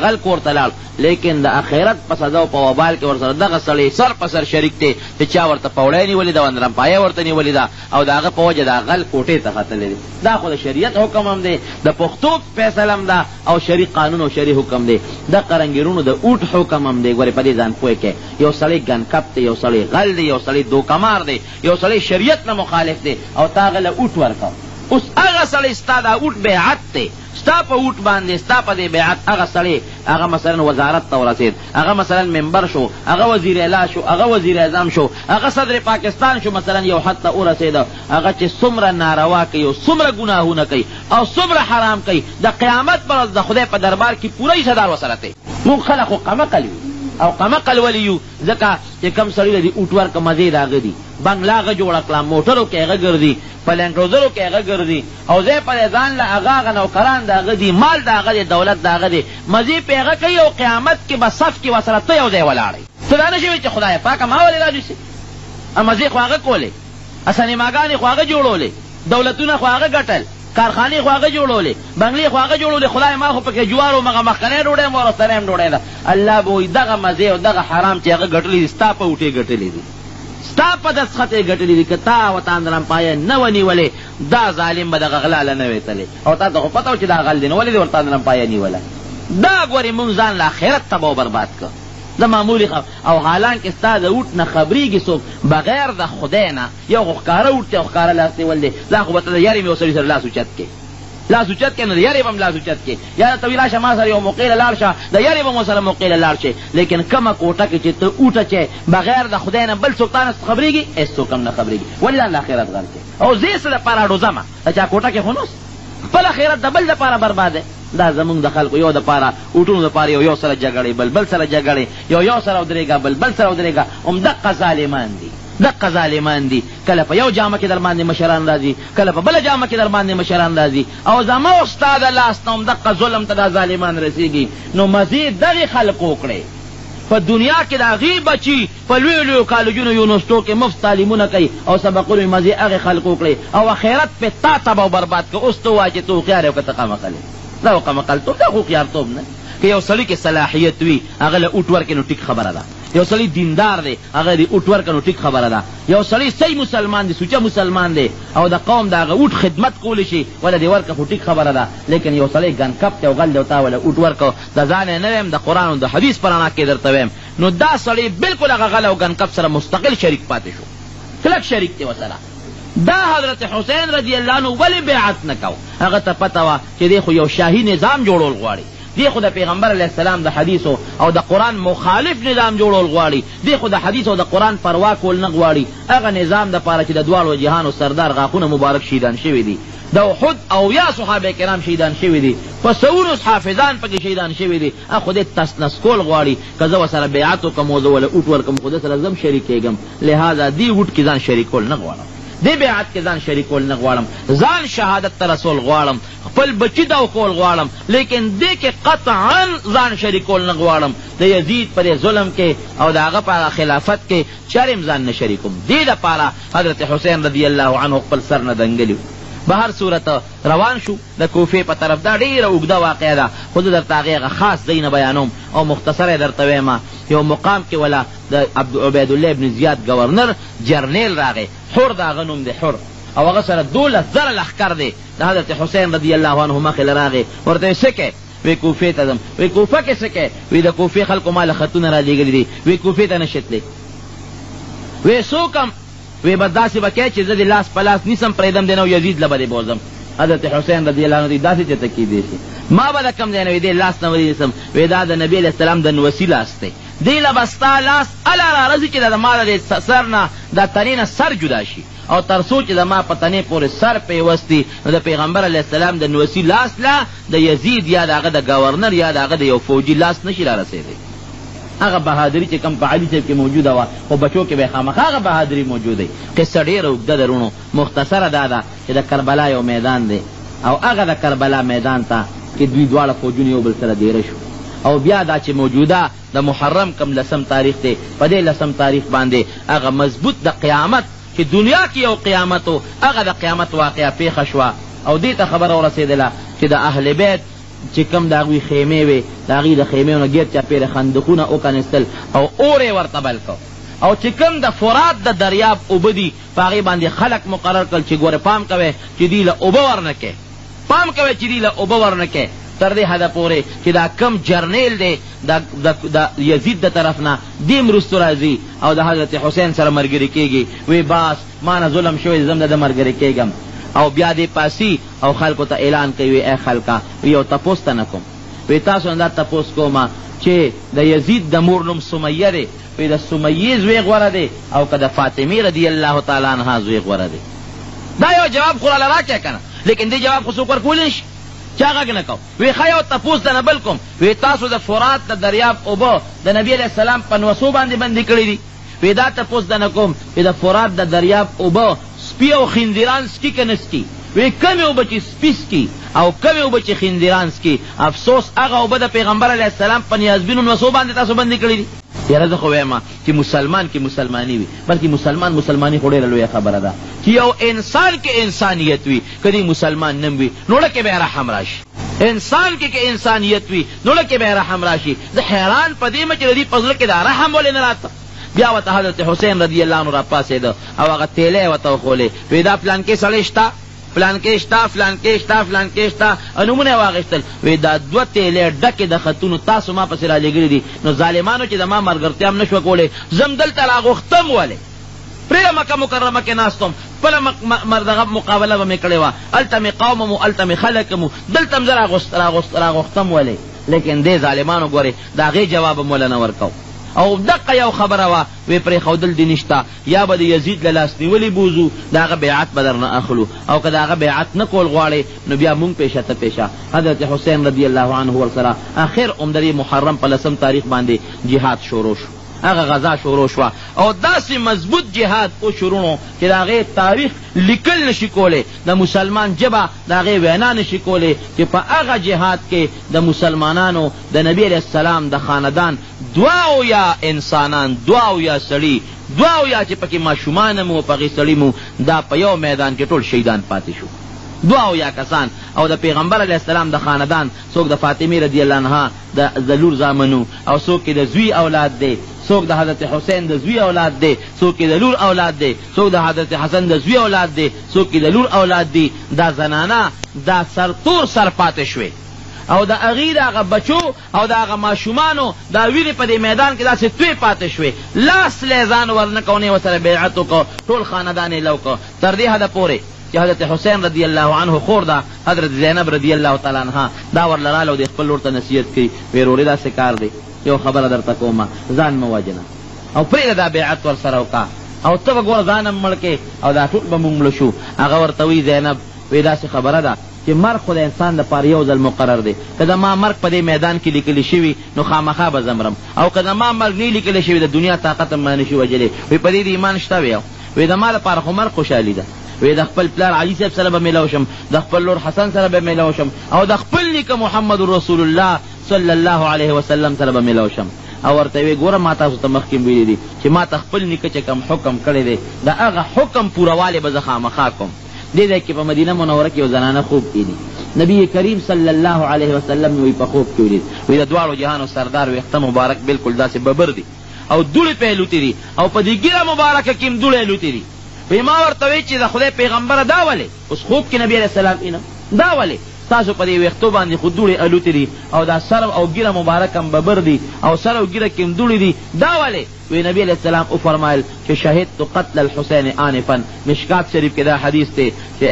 غل کور ته لاړ، لیکن د آخرت په سزا او په وبال کې ورسره دغه سړی سر په سر شریک دی چې چا ورته پوړی نیولې ده اندرمپایه ورته نیولې ده او د هغه په وجه د غل کوټې ته ختلی دی. دا خو د شریعت حکم هم دی، د پښتو فیصله هم ده او شرعي قانون او شرعي حکم دی. د قرنګیرونو د اوټ حکم هم دی. ګورې په دې ځان پوه کې یو سړی ګنکپ دی، یو سړی غل دی، یو سړی دوکمار دی، یو سړی شریعت نه مخالف دی او تا هغه له اوټ ورکړ. اوس هغه سړی ستا دا اوټ بیعت دی، ستا په اوټ باندې ستا په دې بیعت هغه سړی هغه مثلا وزارت ته ورسېد، هغه مثلا ممبر شو، هغه وزیر اعلی شو، هغه وزیر اعظم شو، هغه صدر پاکستان شو، مثلا یو حد ته ورسېده هغه چې څومره ناروا کوي او څومره ګناهونه کوي او څومره حرام کوي د قیامت پر ورځ د خدای په دربار کې پوره حصدار ورسره دی. موږ خلک خو قمقل یو او قمقل ولې یو ځکه چې کوم سړي له دې اوټ ورکه مزې د هغه دي، بنګله هغه جوړه کړه، موټرو کې هغه ګرځي، په لینډ روزرو کې هغه ګرځي او ځای په ځان له هغه نوکران د هغه دي، مال د هغه دی، دولت د هغه دی، مزې پې هغه کوي او قیامت کې به صف کې ورسره ته یو ځای ولاړئ. ته دا نه شوې چې خدای پاکه ما ولې راجوسي مزې خو هغه کولې، سینماګانې خو هغه جوړولې، دولتونه خو هغه ګټل، کارخانې خو هغه جوړولې، بنګلې خو هغه جوړولې، خدای ما خو پکې جوار او مغه مخکنۍ ډوډۍ م وروستنۍ هم ډوډۍ ده. الله به وایي دغه مزې او دغه حرام چې هغه ګټلي دي ستا په اوټې ګټلي دي، ستا په دستخط یې ګټلي دي. که تا ورته اندرمپایه نه ونیولې دا ظالم به دغه غلا له نه وی تللی او تا ته خو پته و چې دا غل دی نو ولې دې ورته اندرمپایه نیوله. دا ګورې مونږ ځان له آخرت تباه و برباد کړ. د معمولي او حالانکه ستا د اوټ نه خبرېږي څوک بغیر د خدای نه. یو خو ښکاره اوټ دی او ښکاره لاس نیول دی، دا خو به ته د یارې مې یو سړي سره لاس اوچت کې لاس اوچت کې نو د یارې به هم لاس اوچت کې یا ته وي راشه ما سره یو موقع له لاړ شه د یارې به مو سره موقع له لاړ شي. لیکن کومه کوټه کې چې ته اوټه چې بغیر د خدای نه بل څوک تا نه خبرېږي هېڅوک هم نه خبرېږي. ولې ځان له آخرت غر کې او زه یې څه دپاره ډوزمه د چا کوټه کې خو نوس خپل آخرت د بل دپاره برباد دی. دا زمونږ د خلکو یو دپاره اوټونو دپاره یو سره جګړې بل سره جګړې یو سره ودرېږه بل سره ودرېږه. همدقه ظالمان دي، دقه ظالمان دي. کله په یو جامه کې در باندې مشران راځي، کله په بله جامه کې در باندې مشران راځي او زما او ستا د لاس نه همدقه ظلم ته دا ظالمان رسېږي. نو مزید دغې خلق وکړئ په دنیا کې د هغې بچي په لویو لویو کالجونو یونیورسټو کې مفت تعلیمونه کوي او سبقونو یې مزې هغې خلق وکړئ او آخرت پې تا تباه و برباد کړه. اوس ته ووایه چې ته هوښیار یې او که ته قمقل یې. دا قمقلتوب دا هوښیارتوب نه. که یو سړي کې صلاحیت وي هغه له اوټ ورکړې نو ټیک خبره ده. یو سړی دیندار دی هغه د اوټ ورکړه نو ټیک خبره ده. یو سړی صحیح مسلمان دی، سوچه مسلمان دی او د قوم د هغه اوټ خدمت کولی شي وله دې ورکړه خو ټیک خبره ده. لیکن یو سړی ګنکپ دی او غل دی او تا وله اوټ ورکړه د ځان یې نه ویم د قرآن او د حدیث په رڼا کې درته ویم نو دا سړی بلکل هغه غل او ګنکپ سره مستقل شریک پاتې شو، کلک شریک دی ورسره. دا حضرت حسین رضی الله عنه ولې بیعت نه کو؟ هغه ته پته وه چې دی خو یو شاهي نظام جوړول غواړي، دی خو د پیغمبر علیه السلام د حدیثو او د قرآن مخالف نظام جوړول غواړي، دی خو د حدیث او د قرآن پروا کول نه غواړي. هغه نظام دپاره چې د دواړو جهانو سردار غاښونه مبارک شهیدان شوي دي د احد او یا صحابه کرام شهیدان شوي دي، په سونو حافظان پکې شهیدان شوي دي. خو دې تسنس کول غواړي که زه ورسره بیعت وکړم او زه وله اوټ ورکړم خو ده سره زه هم شریکېږم، لہذا دې اوټ کې ځان شریکول نه غواړم، دې بیعت کې ځان شریکول نه غواړم، ځان شهادت ته رسول غواړم، خپل بچي دا کول غواړم، لیکن دې کې قطعا ځان شریکول نه غواړم. د یزید پر ظلم کې او د هغه په خلافت کې چرم ځان نه شریکوم. دې دپاره حضرت حسین رضی الله عنه خپل سر نه دنګلي. بهر صورت روان شو د کوفې په طرف. دا ډېره اوږده واقعه ده خو زه درته هغې خاص ځای نه بیانوم او مختصره یې درته وایم. یو مقام کې ولا د عبیدالله ابن زیاد گورنر جرنیل راغی، حر د هغه نوم دی، حر، او هغه سره 12,000 لښکر دی. د حضرت حسین رضی الله عنه مخې له راغی، ورته یې څه کوې؟ وی کوفې ته ځم. وی کوفه کې څه کوې؟ وی د کوفې خلکو ما له خطونه را لېږلي دي، وی کوفې ته نشې تللی. وی څوکم؟ وی به داسې به کوې چې زه د لاس په لاس نیسم پرېږدم دی نه یزید له به دې بوځم. حضرت حسین رضی الله عنه دی داسې چېرته کېدی شي، ما به د کم دی نه وی دې لاس نه ودې نیسم. وی دا د نبي علیه السلام د نوسي لاس دی، دی له به ستا لاس اله را رځي چې د ما د سر نه د تنې نه سر جدا شي، او تر څو چې د ما په تنې پورې سر پیوستي نو د پیغمبر علیه السلام د نوسي لاس لا د یزید یا د هغه د گورنر یا د هغه د یو فوجي لاس نشي را رسېدی. هغه بهادري چې کم په علي صاحب کې موجوده وه خو بچو کې به یې خامخا هغه بهادري موجوده وي. قصه ډېره اوږده ده رونو، مختصره دا ده چې د کربلا یو میدان دی او هغه د کربلا میدان ته کې دوی دواړه فوجونه یو بل سره دیره شو. او بیا دا چې موجوده د محرم کم 10 تاریخ دی، په دې 10 تاریخ باندې هغه مضبوط د قیامت چې دنیا کې یو قیامت و هغه د قیامت واقعه پیښه شوه. او دې ته خبره ورسېدله چې د اهل بیت چې کم د هغوی خیمې وې د هغوی د خیمې نه ګیر چاپېره خندقونه وکنستل او اور یې ورته بل کو. او چې کم د فرات د دریاب اوبه دي په هغې باندې خلک مقرر کړل چې ګوره پام کوئ چې دوی له اوبه ورنه کې، پام کوئ چې دوی له اوبه ورنه کې، تر دې حده پورې چې دا کم جرنیل دی د یزید د طرف نه دې مرستو راځي او د حضرت حسین سره ملګري کېږي. وی باس ما نه ظلم شوی زم د ملګري کېږم. او بیا دې پاسی او خلکو ته اعلان کوي ای خلکه یو تپوس ته نه کوم، وی تاسو نه دا تپوس کومه چې د یزید د مور نوم سمیه دی، وی د سمیې زوی غوره دی او که د فاطمې رضی الله تعالی عنها زوی غوره دی. دا یو جواب خو راله راکړه که نه، لیکن دې جواب خو څوک ورکولی نه شي، چا غږ نه کو. وی ښه یو تپوس ته نه بل کوم، وی تاسو د فرات د دریاب اوبه د نبي علیه السلام په نوسو باندې بندي کړي دي. وی دا تپوس ته نه کوم چې د فرات د دریاب اوبه سپي او خندیران سکي که نه سکي. وی کمې اوبه چې سپي سکي او کمې اوبه چې خندیران سکي، افسوس هغه اوبه د پیغمبر علیه السلام په نیازبینو نوسو باندې تاسو بندي کړي دي. یاره زه خو وایم چې مسلمان کې مسلماني وي، بلکې مسلماني خو ډېره لویه خبره ده چې یو انسان کې انسانیت وي، که دی مسلمان نه وي نو ړه کې به یې رحم راشي. انسان کې که انسانیت وي نو ړه کې به یې رحم راشي. زه حیران په دې یم چې د دې په زړه کې دا رحم ولې نه راته. بیا ورته حضرت حسین رضی الله عنه را پاڅېده او هغه تیلی یې ورته وښولې، وی دا پلانکې سړی شته، فلانکې شته، فلانکې شته، فلانکې شته، نومونه یې واخېستل. وی دا 2 تیلې ډکې د خطونو تاسو ما پسې را لېږلي دي، نو ظالمانو چې د ما ملګرتیا هم نه شوه کولی زم دلته راغوښتم ولې پرېږده مکه مکرمه کې ناست وم، خپله دغه مقابله به مې کړې وه، هلته مې قوم وم هلته مې خلک وم، دلته هم زه راغوښتم ولې. لیکن دې ظالمانو ګورې د هغې جواب هم وله نه ورکو. او دقه یو خبره وه، وی پرېښودل دې نشته، یا به د یزید له لاس نیولې بوځو د هغه بیعت به در نه اخلو، او که د هغه بیعت نه کول غواړې نو بیا مونږ پیشه ته پیشه. حضرت حسین رضی الله عنه ورسره اخر عمدري محرم په 10 تاریخ باندې جهاد شروع شو، هغه غزا شروع شوه او داسې مضبوط جهاد وشروع چې د هغې تاریخ لیکل نشي کولی، د مسلمان ژبه د هغې وینا نشي کولی چې په هغه جهاد کې د مسلمانانو د نبي علیه السلام د خاندان 2 یا انسانان 2 یا سړي 2 یا چې پکې ماشومان مو په هغې سړي مو دا په یو میدان کې ټول شهیدان پاتې شو، 2 یا کسان. او د پیغمبر علیه السلام د خاندان څوک د فاطمې رضی الله عنها د لور زامنو او څوک د زوی اولاد دی، څوک د حضرت حسین د زوی اولاد دی، څوک د لور اولاد دی، څوک د حضرت حسن د زوی اولاد دی، څوک د لور اولاد دی. دا زنانه دا سرتور سر پاتې شوې او د هغې د هغه بچو او د هغه ماشومانو دا وینې په دې میدان کې داسې توی پاتې شوې، لاس لی ځان ورنه کو نه ورسره بیعت وکړو، ټول خاندان یې لو کړ تر دې حده پورې چې حضرت حسین رضی الله عنه خور ده حضرت زینب رضی الله تعالی عنها دا ورله راله او د خپل لور ته نصیحت کوي، وی ورورې داسې کار دی، یو خبره درته کومه ځان مه وژنه او پرېږده دا بیعت ورسره وکړه او ته به ګوره ځان هم مړ کې او دا ټول به مونږ مړه شو. هغه ورته وایي زینب وی داسې خبره ده چې مرګ خو د انسان دپاره یو ځل مقرر دی. که زما مرګ په دې میدان کې لیکلی شوي نو خامخا به زه مرم، او که زما مرګ نه لیکلی شوي د دنیا طاقت هم نه شي وجلی. وی په دې د ایمان شته وی وی زما لپاره خو مرګ خوشحالي ده. وی د خپل پلار علي صاحب سره به میلاو شم، د خپل لور حسن سره به میلاو شم، او د خپل نیکه محمد رسول الله صلی الله علیه وسلم سره به میلاو شم. او ورته وی ګوره ما تاسو ته مخکې ویلي دي چې ما ته خپل نیکه چې کوم حکم کړی دی د هغه حکم پوروالی به زه خامخا کوم. دې ځای کې په مدینه منوره کې یو زنانه خوب کېدي، نبی کریم صلی الله علیه وسلم وی په خوب کې ولید. وی د دواړو جهانو سردار ویښته مبارک بالکل داسې ببر دي او دوړې پې لوتې دي، او په دې ږیره مبارکه کې هم دوړې لوتې دي. وی ما ورته وی چې د خدای پیغمبره دا ولې اوس خوب کې نبی علیه السلام اینه دا ولې تاسو په دې ویښتو باندې خو دوړې الوتې دي او دا سر او ږیره مبارک هم ببر دي او سر او ږیره کې هم دوړې دي، دا ولې؟ وی نبی علیہ السلام وفرمایل چې شهدت قتل الحسین آنفا. مشکات شریف کې دا حدیث دی چې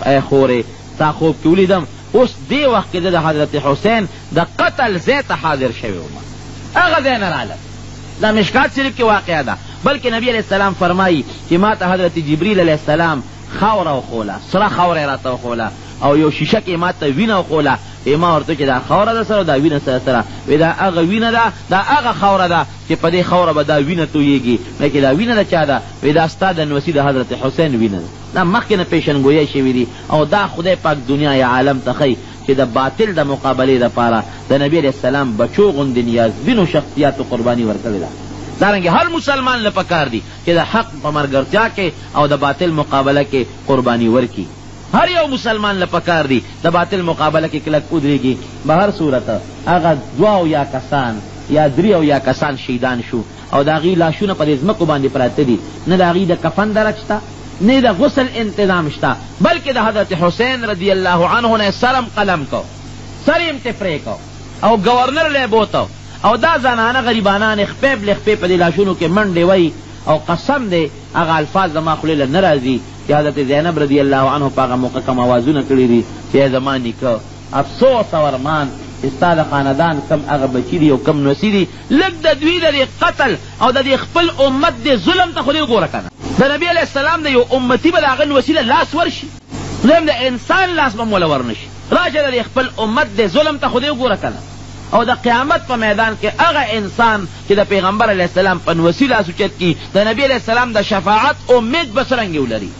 ای خورې تا خوب کې ولیدم اوس دې وخت کې د حضرت حسین د قتل ځای ته حاضر شوی وم، هغه ځای نه راغلم. دا مشکات شریف کې واقعه ده. بلکې نبی علیہ السلام فرمایي چې ما ته حضرت جبریل علیہ السلام خاوره وښوله، سره خاوره یې راته وښوله، او یو شیشه کې ما ته وینه وښوله. ما ورته چې دا خاوره ده سره دا وینه سره وی دا هغه وینه ده، دا هغه خاوره ده چې په دې خاوره به دا وینه تویېږي. بلکې دا وینه د چا ده؟ وی دا ستا د نوسي د حضرت حسین وینه ده. دا مخکې نه پیشنګویی شوي دي، او دا خدای پاک دنیا یا عالم ته ښیي چې د باطل د مقابلې دپاره د نبي علیه السلام بچو غوندې نیازبینو شخصیاتو قرباني ورکړې ده. دارنګې هر مسلمان له پکار دي چې د حق په ملګرتیا کې او د باطل مقابله کې قرباني ورکړي. هر یو مسلمان له پکار دی د باطل مقابله کې کلک ودرېږي. به هر صورت هغه دوه او یا کسان یا درې او یا کسان شهیدان شو، او د هغې لاشونه په دې ځمکو باندې پراته دي، نه د هغې د کفن درک شته، نه د غسل انتظام شته، بلکې د حضرت حسین رضی الله عنه نه سرم قلم کو، سر یې م تفرې کو، او گورنر لی بوتو، او دا زنانه غریبانان خپې بلې خپې په دې لاشونو کې منډې وی، او قسم دی هغه الفاظ زما خولې له نه راځي چې حضرت زینب رضی الله عنه په هغه موقع کم اوازونه کړي دي چې زما نیکه افسوس او ارمان چې ستا د خاندان کم هغه بچي دي او کم نوسي دي، لږ د دوی د دې قتل او د دې خپل امت د ظلم ته خو دې وګوره که نه. د نبي علیه السلام د یو امتي به د هغه نوسي له لاس ورشي، دویم د انسان لاس به م وله ورنشي. راشه د دې خپل امت د ظلم ته خو دې وګوره که نه. او د قیامت په میدان کې هغه انسان چې د پیغمبر علیه السلام په نوسي لاس اوچت کي، د نبي علیه السلام د شفاعت امید به څرنګې ولري،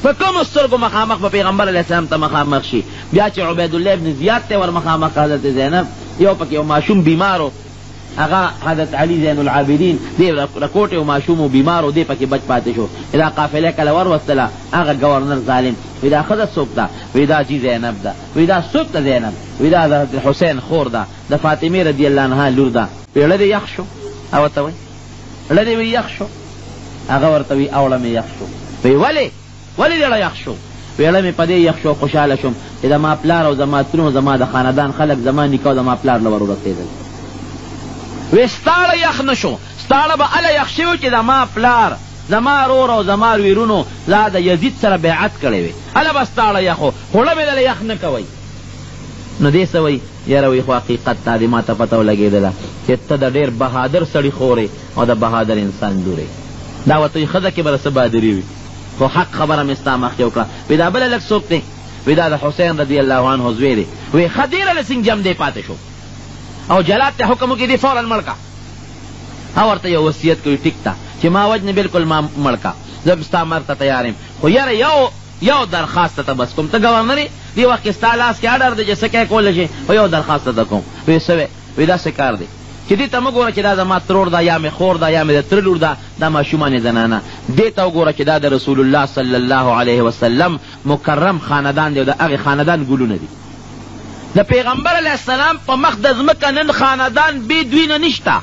په کومو سترګو مخامخ به پیغمبر علیه السلام ته مخامخ شي. بیا چې عبیدالله ابن زیاد ته ور مخامخ حضرت زینب، یو پکې یو ماشوم بیمارو، هغه حضرت علی زین العابدین، دی رکوټ یو ماشوم و بیمارو، دی پکې بچ پاتې شو. دا قافله کله وروستله هغه گورنر ظالم وی دا ښځه څوک ده؟ وی دا جی زینب ده. وی دا څوک ده زینب؟ وی دا د حسین خور ده، د فاطمې رضی الله عنها لور ده. وی ړه دې یخ شو؟ هغه ورته وایي ړه دې وی یخ شو؟ هغه ورته وی اوړه مې یخ شو. وی ولې دې ړه یخ شو؟ وی ړه مې په دې یخ شو خوشحاله شوم چې زما پلار او زما ترونو زما د خاندان خلک زما نیکه او زما پلار له ور ورسېدل. وی ستاړه یخ نه شو، ستاړه به هله یخ شوي چې زما پلار زما رور او زما ویرونو زه د یزید سره بیعت کړی وی، هله به ستاړه یخو، خوړه مې دله یخ نه کوئ. نو دې څه وایي؟ یاره وی خو حقیقت تا دې ما ته پته ولګېدله چې ته د ډېر بهادر سړي خورې او د بهادر انسان لورې. دا ورته وایي ښځه کې به څه بهادري وي، خو حق خبره مې ستا مخکې وکړه. وی دا بله لږ څوک دی؟ وی دا د حسین رضی الله عنه زوی دی. وی ښه ډېره له سنجم دی پاتې شو، او جلاد ته حکم وکړي دی فوراً مړ کا. ها ورته یو وصیت کوي ټیک ته چې ما وجنې بالکل ما مړ کا، زه ستا مرګ ته تیار یم، خو یاره یو درخواست ته بس کوم. ته ګورنر یې، دې وخت کې ستا لاس کې اډر دی چې څه کې کولی شي، خو یو درخواست ته کوم. وی څه وی؟ وی دا څه کار دی چې دې ته مه ګوره چې دا زما ترور ده یا مې خور ده یا مې د تره لور ده، دا ماشومان زنانه، دې ته وګوره چې دا د رسول الله صلی الله علیه وسلم مکرم خاندان دی او د هغې خاندان ګلونه دي. د پیغمبر علیه السلام په مخ د ځمکه نن خاندان بې دوی نه نشته،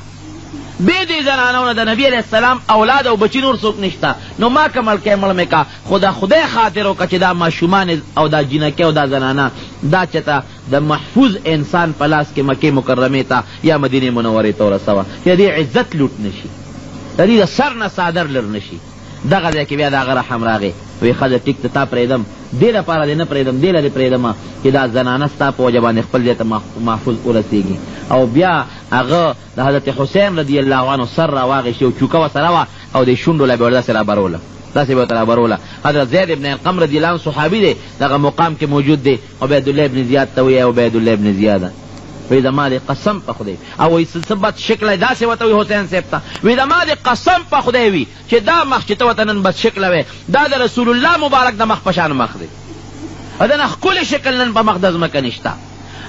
بې دې زنانو نه د نبي علیه السلام اولاد او بچي نور څوک نشته. نو ما که مړ کې مړ مې کا، خو د خدای خاطر وکړه چې دا ماشومان او دا جینکې او دا زنانه دا چېته د محفوظ انسان په لاس کې مکې مکرمې ته یا مدینې منورې ته ورسوه، یا دې عزت لوټ نشي، د دې د سر نه څادر لر نشي. دغه ځای کې بیا د هغه رحم راغی. وی ښځه ټیک ته تا پرېږدم، دې لپاره دې نه پرېږدم، دې له دې پرېږدم چې دا زنانه ستا په وجه باندې خپل ځای ته محفوظ ورسېږي. او بیا هغه د حضرت حسین رضی الله عنه سر راواغېشي او چوکه ورسره وه او د شونډو له به ور داسې رابروله. داسې به ورته رابروله. حضرت زید ابن ارقم رضی الله عنه صحابي دی، دغه مقام کې موجود دی. عبیدالله ابن زیاد ته وایي عبیدالله ابن زیاده وی زما د قسم په خدای، او وی څه بد شکله داسې ورته وي حسین صاحب ته، وی زما د قسم په خدای وي چې دا مخ چې ته ورته نن بد شکله وی دا د رسول الله مبارک د مخ په شان مخ دی، د نه ښکلی شکل نن په مخ د ځمکه نشته.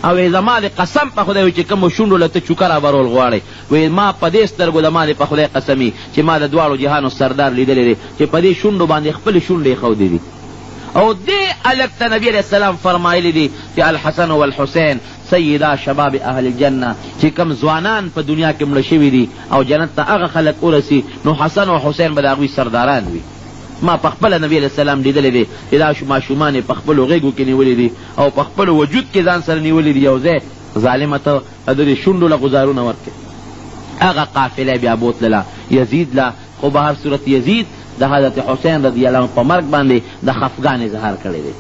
او وی زما د قسم په خدای وي چې کومو شونډو له ته چوکه رابرول غواړئ، وی ما په دې سترګو د ما د په خدای قسمي چې ما د دواړو جهانو سردار لیدلی دی چې په دې شونډو باندې خپلې شونډې ښودې دي. او دې هلک ته نبي علیه السلام فرمایلی دي چې الحسن والحسین سیدا شباب اهل الجنه، چې کم ځوانان په دنیا کې مړه شوي دي او جنت ته هغه خلک ورسي، نو حسن او حسین به د هغوی سرداران وي. ما په خپله نبي علیه السلام لیدلی دی چې دا ماشومان یې په خپلو غېږو کې نیولي دي او په خپلو وجود کې ځان سره نیولي دي. یو ځای ظالمه ته د دې شونډو له غزارونه ورکړي، هغه قافله بیا بوتلله یزید له. خو به هر صورت یزید د حضرت حسین رضی الله عنه په مرګ باندې د خفګان اظهار کړی دی،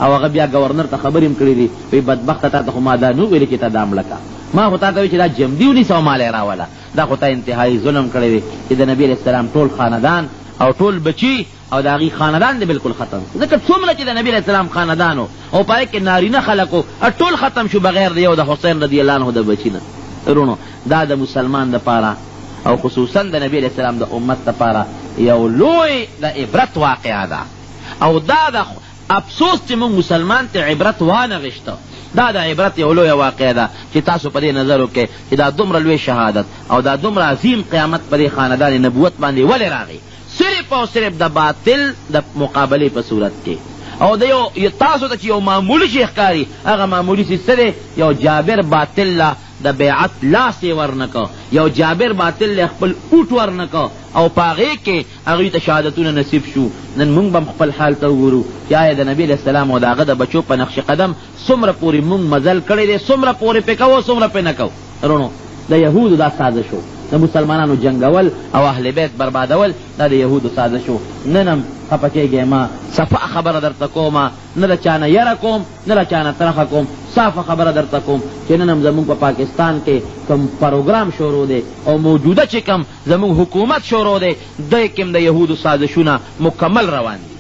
او هغه بیا گورنر ته خبرې هم کړې دي، وی بدبخته تا ته خو ما دا نه ویلې چې ته دا مړه کا، ما خو تا ته وی چې دا جمدي ونیسه او مال یې راوله. دا خو تا انتهایي ظلم کړی دی چې د نبي علیه السلام ټول خاندان او ټول بچي او د هغې خاندان دی بالکل ختم. ځکه څومره چې د نبي علیه السلام خاندانو او په هغې کې نارینه خلکو ټول ختم شو بغیر د یو د حسین رضی الله عنه د بچي نه. رونو دا د مسلمان دپاره او خصوصا د نبی علیه السلام د امت دپاره یو لوی د عبرت واقعه ده، او دا د افسوس چې موږ مسلمان ته عبرت وانه غشته. دا د عبرت یو لویه واقعه ده چې تاسو په دې نظر وکړئ چې دا دومره لوی شهادت او دا دومره عظیم قیامت په دې خاندان نبوت باندې ولې راغی؟ صرف او صرف د باطل د مقابلې په صورت کې. او د یو تاسو ته چې یو معمولي شی ښکاري، هغه معمولي شی څه دی؟ یو جابر باطل له د بیعت لاس یې ورنکه، یو جابر باطل له خپل اوټ ورنکه، او په هغې کې هغوی ته شهادتونه نصیب شو. نن موږ به خپل حال ته وګورو چې آیا د نبي علیه السلام او د هغه د بچو په نقش قدم څومره پورې موږ مزل کړی دی، څومره پورې پې کوو څومره پې نه کوو. رونو د یهودو دا سازش و، د مسلمانانو جنگول او اهل بیت بربادول، دا د یهودو سازش و. نن هم خفه کېږئ ما، صفا خبره درته کومه، نه د چا نه یره کوم نه د چا نه ترخه کوم، صافه خبره درته کوم چې نن هم زمونږ په پاکستان کې کوم پروګرام شروع دی او موجوده چې کوم زمونږ حکومت شروع دی، دی کې هم د یهودو سازشونه مکمل روان دي.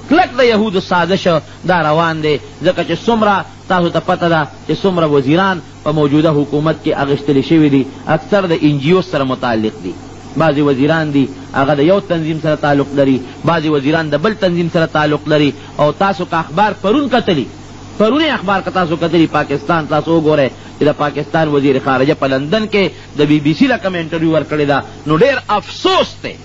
کلک د یهودو سازش دا روان دی، ځکه چې څومره تاسو ته پته ده چې څومره وزیران په موجوده حکومت کې اغشتلی شوي دي، اکثر د NGO سره متعلق دي. بعضی وزیران دي هغه د یو تنظیم سره تعلق لري، بعضی وزیران د بل تنظیم سره تعلق لري. او تاسو که اخبار پرون کتلی، پرونی اخبار که تاسو کتلی پاکستان، تاسو وګورئ چې د پاکستان وزیر خارجه په لندن کې د BBC له کوم انټرویو ورکړې ده، نو ډېر افسوس دی،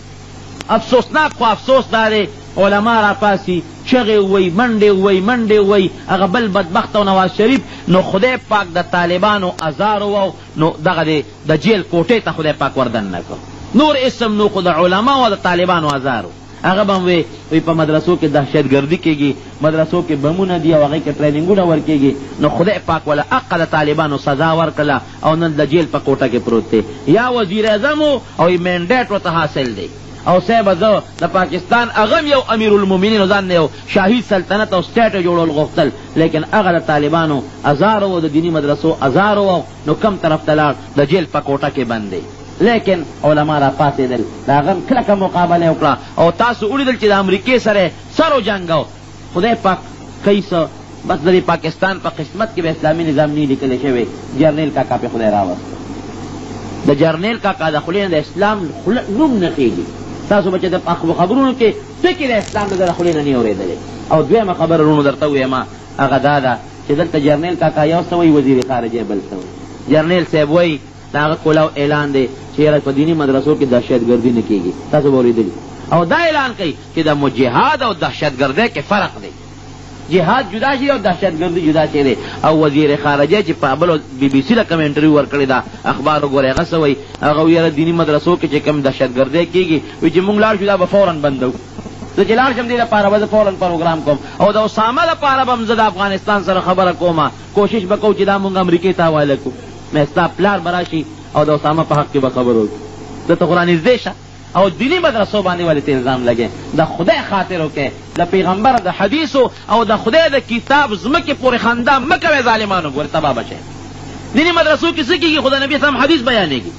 افسوسناک خو افسوس دا دی علما را پاسي چغې ووایي، منډې ووایي، منډې ووایي. هغه بل بدبخت او نواز شریف نو خدای پاک د طالبانو ازار وو، نو دغه د جیل کوټې ته خدای پاک وردن نه کړ. نور اسم نو خو د علماو او د طالبانو ازار و. هغه به هم وی په مدرسو کې دهشتګردي کېږي، مدرسو کې بمونه دي او هغې کې ټریننګونه ورکېږي. نو خدای پاک وله حقه د طالبانو سزا ورکړله او نن د جیل په کوټه کې پروت دی. یا وزیر اعظم او مینډیټ ورته حاصل دی، او صاحب زه د پاکستان هغه یو امیر المؤمنین ځان نه یو شاهي سلطنت او سټیټ جوړول غوښتل، لیکن هغه د طالبانو ازار و، د دیني مدرسو ازار و، نو کم طرف ته لاړ؟ د جیل په کوټه کې بند دی. لیکن علما را پاسېدل، د هغه کلکه مقابله وکړه. او تاسو ولیدل چې د امریکې سره سر وجنګو. خدای پاک کوي څه، بس د پاکستان په قسمت کې به اسلامي نظام نه لیکلی شوی. جرنیل کاکا پې خدای راوسته، د جرنیل کاکا د خولې نه د اسلام نوم نه خېږي. تاسو به چې د خبرونو کې ټکي د اسلام د خولې نه نه اورېدلې. او دویمه خبره رونو درته ویم، هغه دا ده چې دلته جرنیل کاکا یو څه وایي، وزیر خارجه بل څه وایي. جرنیل صاحب وایي د هغه کولاو اعلان دی چې یاره په دیني مدرسو کې دهشتګردي نه کېږي. تاسو به اورېدلي. او دا اعلان کوي چې د جهاد او دهشتګردۍ کې فرق دی، جهاد جدا شي او دهشتګردي جدا شي دی. او وزیر خارجه چې په بل BBC له کوم انټرویو ورکړی دا اخبار وګورئ، هغه څه وایي. هغه ویله دیني مدرسو کې چې کوم دهشتګردۍ کېږي، وایي چې موږ لاړ شو دا به فوراً بندو. زه چې لاړ شم دې لپاره به زه فوراً پروګرام کوم، او د اسامه لپاره به هم زه د افغانستان سره خبره کوم، کوشش به کوو چې دا موږ امریکې ته حواله کړو. مې ستا پلار به راشي او د اسامه په حق کې به خبره وکړو. ته خو رانږدې شه او دیني مدرسو باندې ولې ته الزام لګې؟ د خدای خاطر وکړې، د پیغمبر د حدیثو او د خدای د کتاب ځمکې پورې خندا مه کوئ ظالمانو. ګورې تباه به شئ. دیني مدرسو کې څه کېږي؟ خو د نبي اسلام حدیث بیانېږي.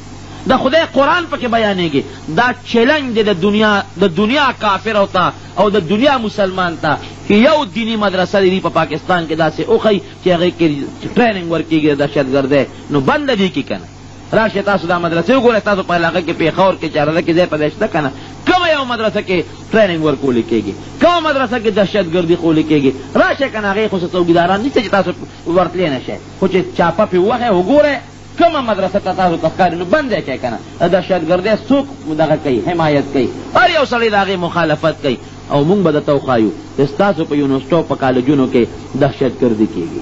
د خدای قرآن پکې بیانېږي. دا چیلنج دی د دنیا کافر او د دنیا مسلمان ته چې یو دینی مدرسه دی په پاکستان کې داسې وښیي چې هغې کې ټریننګ ورکېږي د دهشتګردۍ، نو بنده دی کې که نه. راشئ تاسو دا مدرسې وګورئ، تاسو په علاقه کې پېښور کې چارده کې ځای په ځای شته که نه؟ کومه یو مدرسه کې ټریننګ ورکولی کېږي؟ کومه مدرسه کې دهشتګردي خولی کېږي؟ راشئ که نه، هغې خو څه څوکیداران نشته چې تاسو ورتلی نه شئ، خو چې چاپه پې ووهئ وګورئ کومه مدرسه ته تاسو ته ښکاري نو بند یې کړئ که نه. د دهشتګردۍ څوک دغه کوي، حمایت کوي، هر یو سړی د هغې مخالفت کوي. او مونږ به درته وښایو چې ستاسو په یونیورسټو په کالجونو کې دهشتګردي کېږي.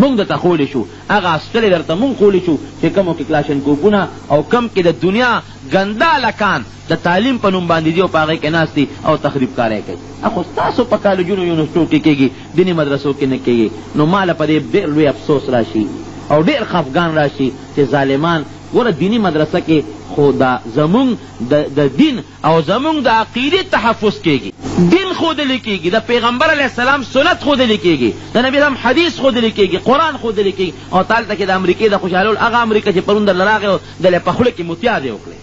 مونږ درته خولی شو، هغه اصلي درته مونږ خولی شو چې کومو کې کلاشنکوفونه او کم کې د دنیا ګنده هلکان د تعلیم په نوم باندې دي او په هغې کې ناست دي او تخریبکاری کوي. خو ستاسو په کالجونو یونیورسټو کې کېږي، دیني مدرسو کې نه کېږي. نو ماله په دې ډېر لوی افسوس راشي او ډېر خفګان راشي چې ظالمان ګوره دینی مدرسه کې خو دا زمونږ د دین او زمونږ د عقیدې تحفظ کېږي، دین ښودلی کېږي، د پیغمبر علیه السلام سنت ښودلی کېږي، د نبي اسلام حدیث ښودلی کېږي، قرآن ښودلی کېږي. او تالته کې د امریکې د خوشحالول هغه امریکا چې پرون درله راغی او دله په خوله کې متیازې وکړې،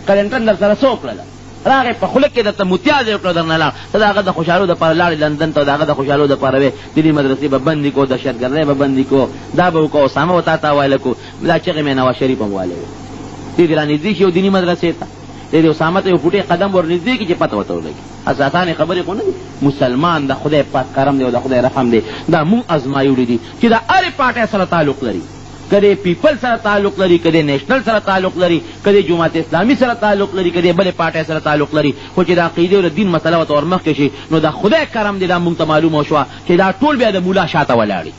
کلینټن در سره څه وکړله؟ راغې په خوله کې درته متیازې وکړه درنه لاړ. ته د هغه د خوشحالو دپاره لاړې لندن ته، د هغه د خوشحالو دپاره وې دیني مدرسې به بندي کو، دهشتګردۍ به بندي کو، دا به وکړو، اسامه به تا ته حواله کو. دا چغې مې نواز شریف هم والی وې، دې دې را نږدې شي یو دیني مدرسې ته، دې اسامه ته یو فوټې قدم ور نږدې کړي چې پته ورته ولګي. اساسانې خبرې خو نه دي. مسلمان د خدای پاک کرم دی او د خدای رحم دی، دا مونږ ازمایولی دي چې د هرې پارټۍ سره تعلق لري، کدی پیپل سره تعلق لري، کدی نیشنل سره تعلق لري، کدی جماعت اسلامی سره تعلق لري، کدی بلې پارټۍ سره تعلق لري، خو چې د عقیدې او د دین مسله ورته ورمخکې شي نو د خدای کرم دی. دا مونږ ته معلومه شوه چې دا ټول بیا د مولا شاته ولاړي.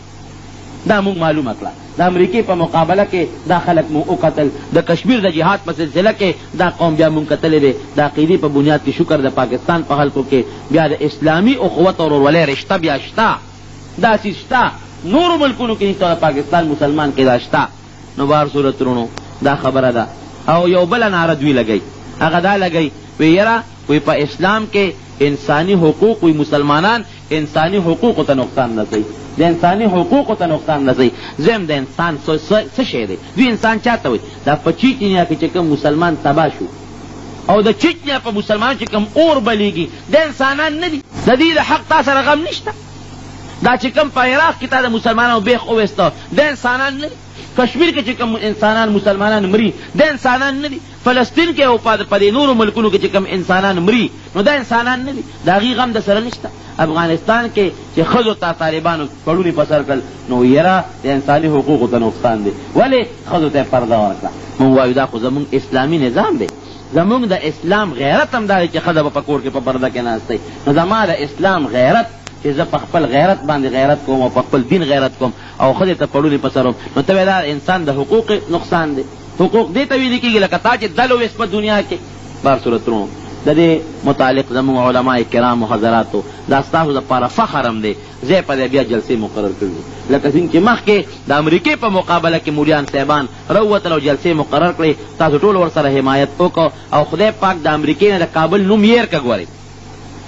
دا مونږ معلومه کړه. د امریکې په مقابله کې دا خلک مو وکتل، د کشمیر د جهاد په سلسله کې دا قوم بیا مونږ کتلی دی. د عقیدې په بنیاد کې شکر د پاکستان په خلکو کې بیا د اسلامي اخوت او ورورولۍ رشته بیا شته، داسې شته نورو ملکونو کې نشته، د پاکستان مسلمان کې دا شته. نو بهر صورت رونو دا خبره ده. او یو بله ناره دوی لګوي، هغه دا لګوي وی یاره وی په اسلام کې انساني حقوق، وی مسلمانان انساني حقوقو ته نقصان رسوي، د انساني حقوقو ته نقصان رسوي. زم د انسان څه شی دی؟ دوی انسان چاته وایي؟ دا په چیچنیا کې چې کوم مسلمان تباه شو او د چیچنیا په مسلمان چې کوم اور بلیږي، د انسانان نه دي؟ د دې د حق تا سره غم نشته؟ دا چې کوم په عراق کې تا د مسلمانانو بیخ وویسته، د انسانان نه دي؟ کشمیر کې چې کوم انسانان مسلمانان مري، د انسانان نه دي؟ فلسطین کې او په دې نورو ملکونو کې چې کوم انسانان مري نو د انسانان نه دي؟ د هغې غم د سره نشته؟ افغانستان کې چې ښځو ته طالبانو پړونې په سر کړل نو یره د انساني حقوقو ته نقصان دی. ولې ښځو ته یې پرده ورکړه؟ موږ وایو دا خو زمونږ اسلامي نظام دی، زمونږ د اسلام غیرت هم دا دی چې ښځه به په کور کې په پرده کې ناستی. نو زما د اسلام غیرت چې زه په خپل غیرت باندې غیرت کوم او په خپل دین غیرت کوم او ښځې ته پړونې په سر وم، نو ته دا انسان د حقوق نقصان دی. حقوق دې ته ویلې کېږي لکه تا چې دل وویست په دنیا کې. بهر صورتونو د دې متعلق زموږ علماء کرام و حضراتو دا ستاسو دپاره فخر هم دی، ځای په ځای بیا جلسې مقرر کړي، لکه څنګه چې مخکې د امریکې په مقابله کې مولیان صاحبان راووتل او جلسې مقرر کړې، تاسو ټول ورسره حمایت وکړو او خدای پاک د امریکې نه د کابل نوم هېر که. ګورئ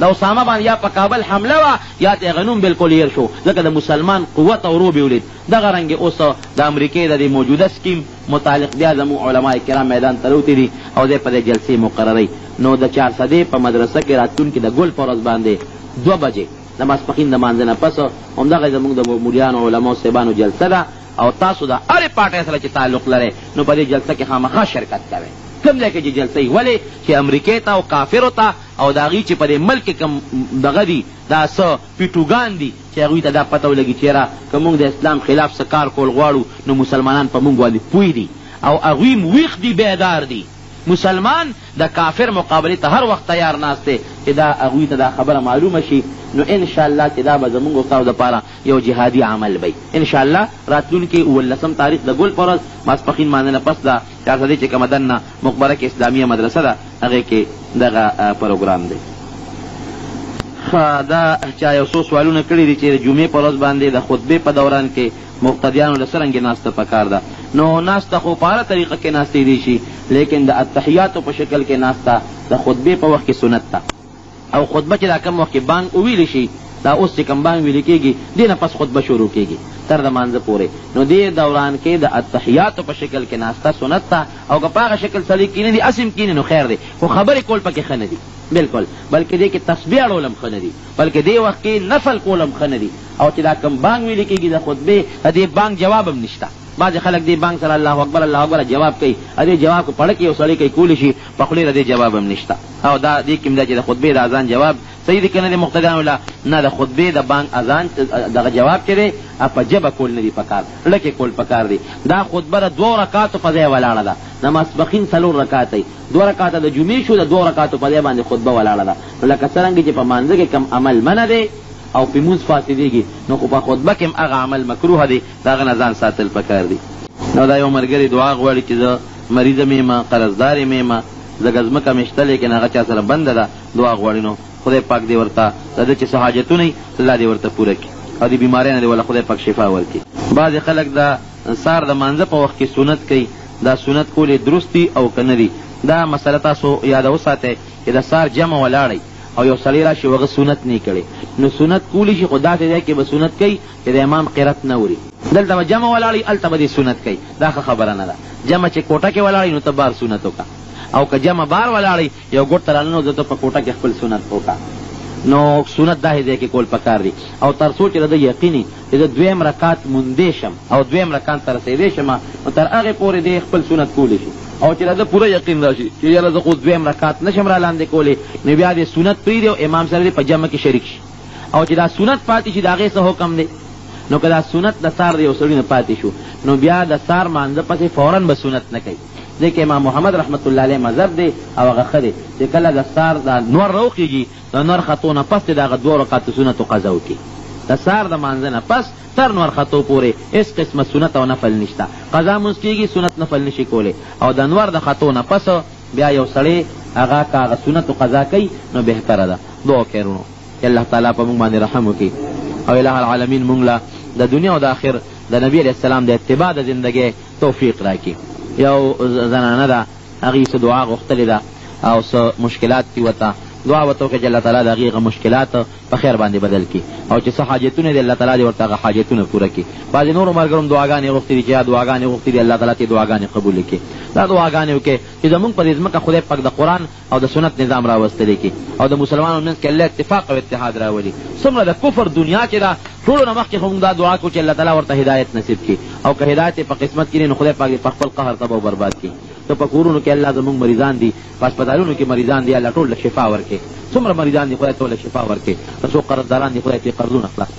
د اسامه باندې یا په کابل حمله وه یا د هغه نوم بلکل هېر شو، ځکه د مسلمان قوت او روب یې ولید. دغه رنګې اوس د امریکې د دې موجوده سکیم متعلق بیا زموږ علماء کرام میدان ته راوتي دي او دی په دې جلسې مقرروي. نو د چارسدې په مدرسه کې راتلونکي د ګل په ورځ باندې 2 بجې د ماسپښین د مانځه نه پس همدغه زموږ د مولیانو علماو صاحبانو جلسه ده او تاسو د هرې پارټۍ سره چې تعلق لرئ نو په دې جلسه کې خامخا شرکت کوئ. کوم ځای کې چې جلسه وي، ولې چې امریکې ته او کافرو ته او د هغوی چې په دې ملک کې کوم دغه دي دا څه پیټوګان دي چې هغوی ته دا پته ولګي چې یاره که موږ د اسلام خلاف څه کار کول غواړو نو مسلمانان په موږ باندې پوه دي او هغوی ویښ دي، بیدار دي. مسلمان د کافر مقابلې ته هر وخت تیار ناست دی چې دا هغوی ته دا خبره معلومه شي. نو انشاءالله چې دا به زمونږ او ستاسو دپاره یو جهادي عمل وي. انشاءالله راتلونکي 19 تاریخ د ګل په ورځ ماسپښین مانځه نه پس د چارسدې چې کومه دننه مقبره کې اسلامیه مدرسه ده هغې کې دغه پروګرام دی. دا چا یو څو سوالونه کړي دي چې د جمعې په ورځ باندې د خطبې په دوران کې مقتدیانو له څرنګې ناسته پکار ده. نو ناسته خو په هره طریقه کې ناستې دی شي، لیکن د اتحیاتو په شکل کې ناسته د خطبې په وخت کې سنت ده. او خطبه چې دا کوم وخت کې بانګ وویلی شي دا اوس چې کوم بانګ ویل کېږي دې نه پس خطبه شروع کېږي تر د مانځه پورې. نو دې دوران کې د اتحیاتو په شکل کې ناسته سنت ته، او که په هغه شکل سړی کینې دي اسم کینې نو خیر دی، خو خبرې کول پکې ښه نه دي بالکل، بلکې دې کې تسبیح اړول هم ښه نه دي، بلکې دې وخت کې نفل کول هم ښه نه دي. او چې دا کوم بانګ ویل کېږي د خطبې د دې بانګ جواب هم نشته. بعض خلک دې بانګ سره الله اکبر الله اکبر جواب کوي، دې جواب کو پړه کې یو سړی کوي کولی شي په خولې دې جواب هم نشته. او دا دې کوم دا چې د خطبې د اذان جواب صحیح دي کنه د مقتدیان ولا نه، د خطبې د بانګ اذان دغه جواب کړي په جبه کول نه دي پکار، لکه کول پکار دي. دا خطبه د 2 رکعاتو په ځای ولاړه ده، نماز ماسپښین 4 رکعات دی، 2 رکعات د جمعې شو، د 2 رکعاتو په ځای باندې خطبه ولاړه ده. لکه څنګه چې په مانځه کې کم عمل منع دی او په مونځ فاسدېږي، نو خو په خطبه کې هم هغه عمل مکروه دی، د هغه نه ځان ساتل پکار دي. نو دا یو ملګری دعا غواړي چې زه مریضه مې یم، قرضدار مې یم، زه ځمکه مې شته لیکن هغه چا سره بنده ده، دعا غواړي. نو خدای پاک دې ورته د ده چې څه حاجتونه وي الله دې ورته پوره کړي او دې بیماریانو دې ولا خدای پاک شفا ورکړي. بعضې خلک د سهار د مانځه په وخت کې سنت کوي، دا سنت کول درست دي او که نه دي. دا مسله تاسو یاده وساتئ چې د سهار جمع ولاړئ او یو سړی راشي هغه سنت نه کړي، نو سنت کولی شي، خو داسې ځای کې به سنت کوي چې د امام قرت نه وري. دلته به جمع ولاړئ هلته به دې سنت کوي، دا ښه خبره نه ده. جمع چې کوټه کې ولاړئ نو ته بار سنت وکړه، او که جمع بار ولاړئ یو ګوټ ته راننو ته په کوټه کې خپل سنت وکړه. نو سنت داسې ځای کې کول پکار دي. او تر څو چې د ده یقیني چې د 2 رکعات موندې شم او 2 رکعات ته رسېدی شم، نو تر هغې پورې دې خپل سنت کولی شي. او چې د ده پوره یقین راشي چې یاره زه خو 2 رکعات نشم را لاندې کولی، نو بیا دې سنت پرېږدي او امام سره دې په جمع کې شریک شي. او چې دا سنت پاتې شي د هغې څه حکم دی؟ نو که دا سنت د سهار د یو سړي نه پاتې شو، نو بیا د سهار مانځه پسې فوراً به سنت نه کوي. ځکه امام محمد رحمت الله علیه مذهب دی او هغه ښه دی چې کله د سهار د نور راوخېږي، د نور خطو نه پس د هغه 2 رکعاتو سنتو قضا وکړي. د سهار د مانځه نه پس تر نور خطو پورې هېڅ قسمه سنت او نفل نشته، قضا مونځ کېږي، سنت نفل نشي کولی. او د نور د خطو نه پس بیا یو سړی هغه که هغه سنتو قضا کوي نو بهتره ده. دعا کوي ورونو چې الله تعالی په موږ باندې رحم وکړي او الہ العالمین موږ له د دنیا او د آخر د نبی علیه السلام د اتباع د زندګۍ توفیق راکړي. یو زنانه ده هغې څه دعا غوښتلې ده او څه مشکلات دي ورته، دعا ورته وکړه چې الله تعالی د هغې هغه مشکلات په خیر باندې بدل کړي، او چې څه حاجتونه دي الله تعالی دې ورته هغه حاجتونه پوره کړي. بعضې نورو ملګرو هم دعاګانې غوښتې دي چې دعاګانې غوښتې دي الله تعالی ته دعاګانې قبولې کړي. دا دعاګانې وکړي چې زمونږ په دې ځمکه خدای پاک د قرآن او د سنت نظام راوستلی کړي او د مسلمانانو منځ کې الله اتفاق او اتحاد راولي. څومره د کفر دنیا کې ده، ټولو نه مخکې خو موږ دا دعا کوو چې الله تعالی ورته هدایت نصیب کړي، او که هدایت یې په قسمت کې نو خدای پاک یې په خپل قهر تباه او برباد کړي. ته په کورونو کې الله زمونږ مریضان دي، په هسپتالونو کې مریضان دي، الله ټول له شفا ورکړي. څومره مریضان دي خدای ټول له شفا ورکړي، څو قرضداران دي خدای ترې قرضونه خلاص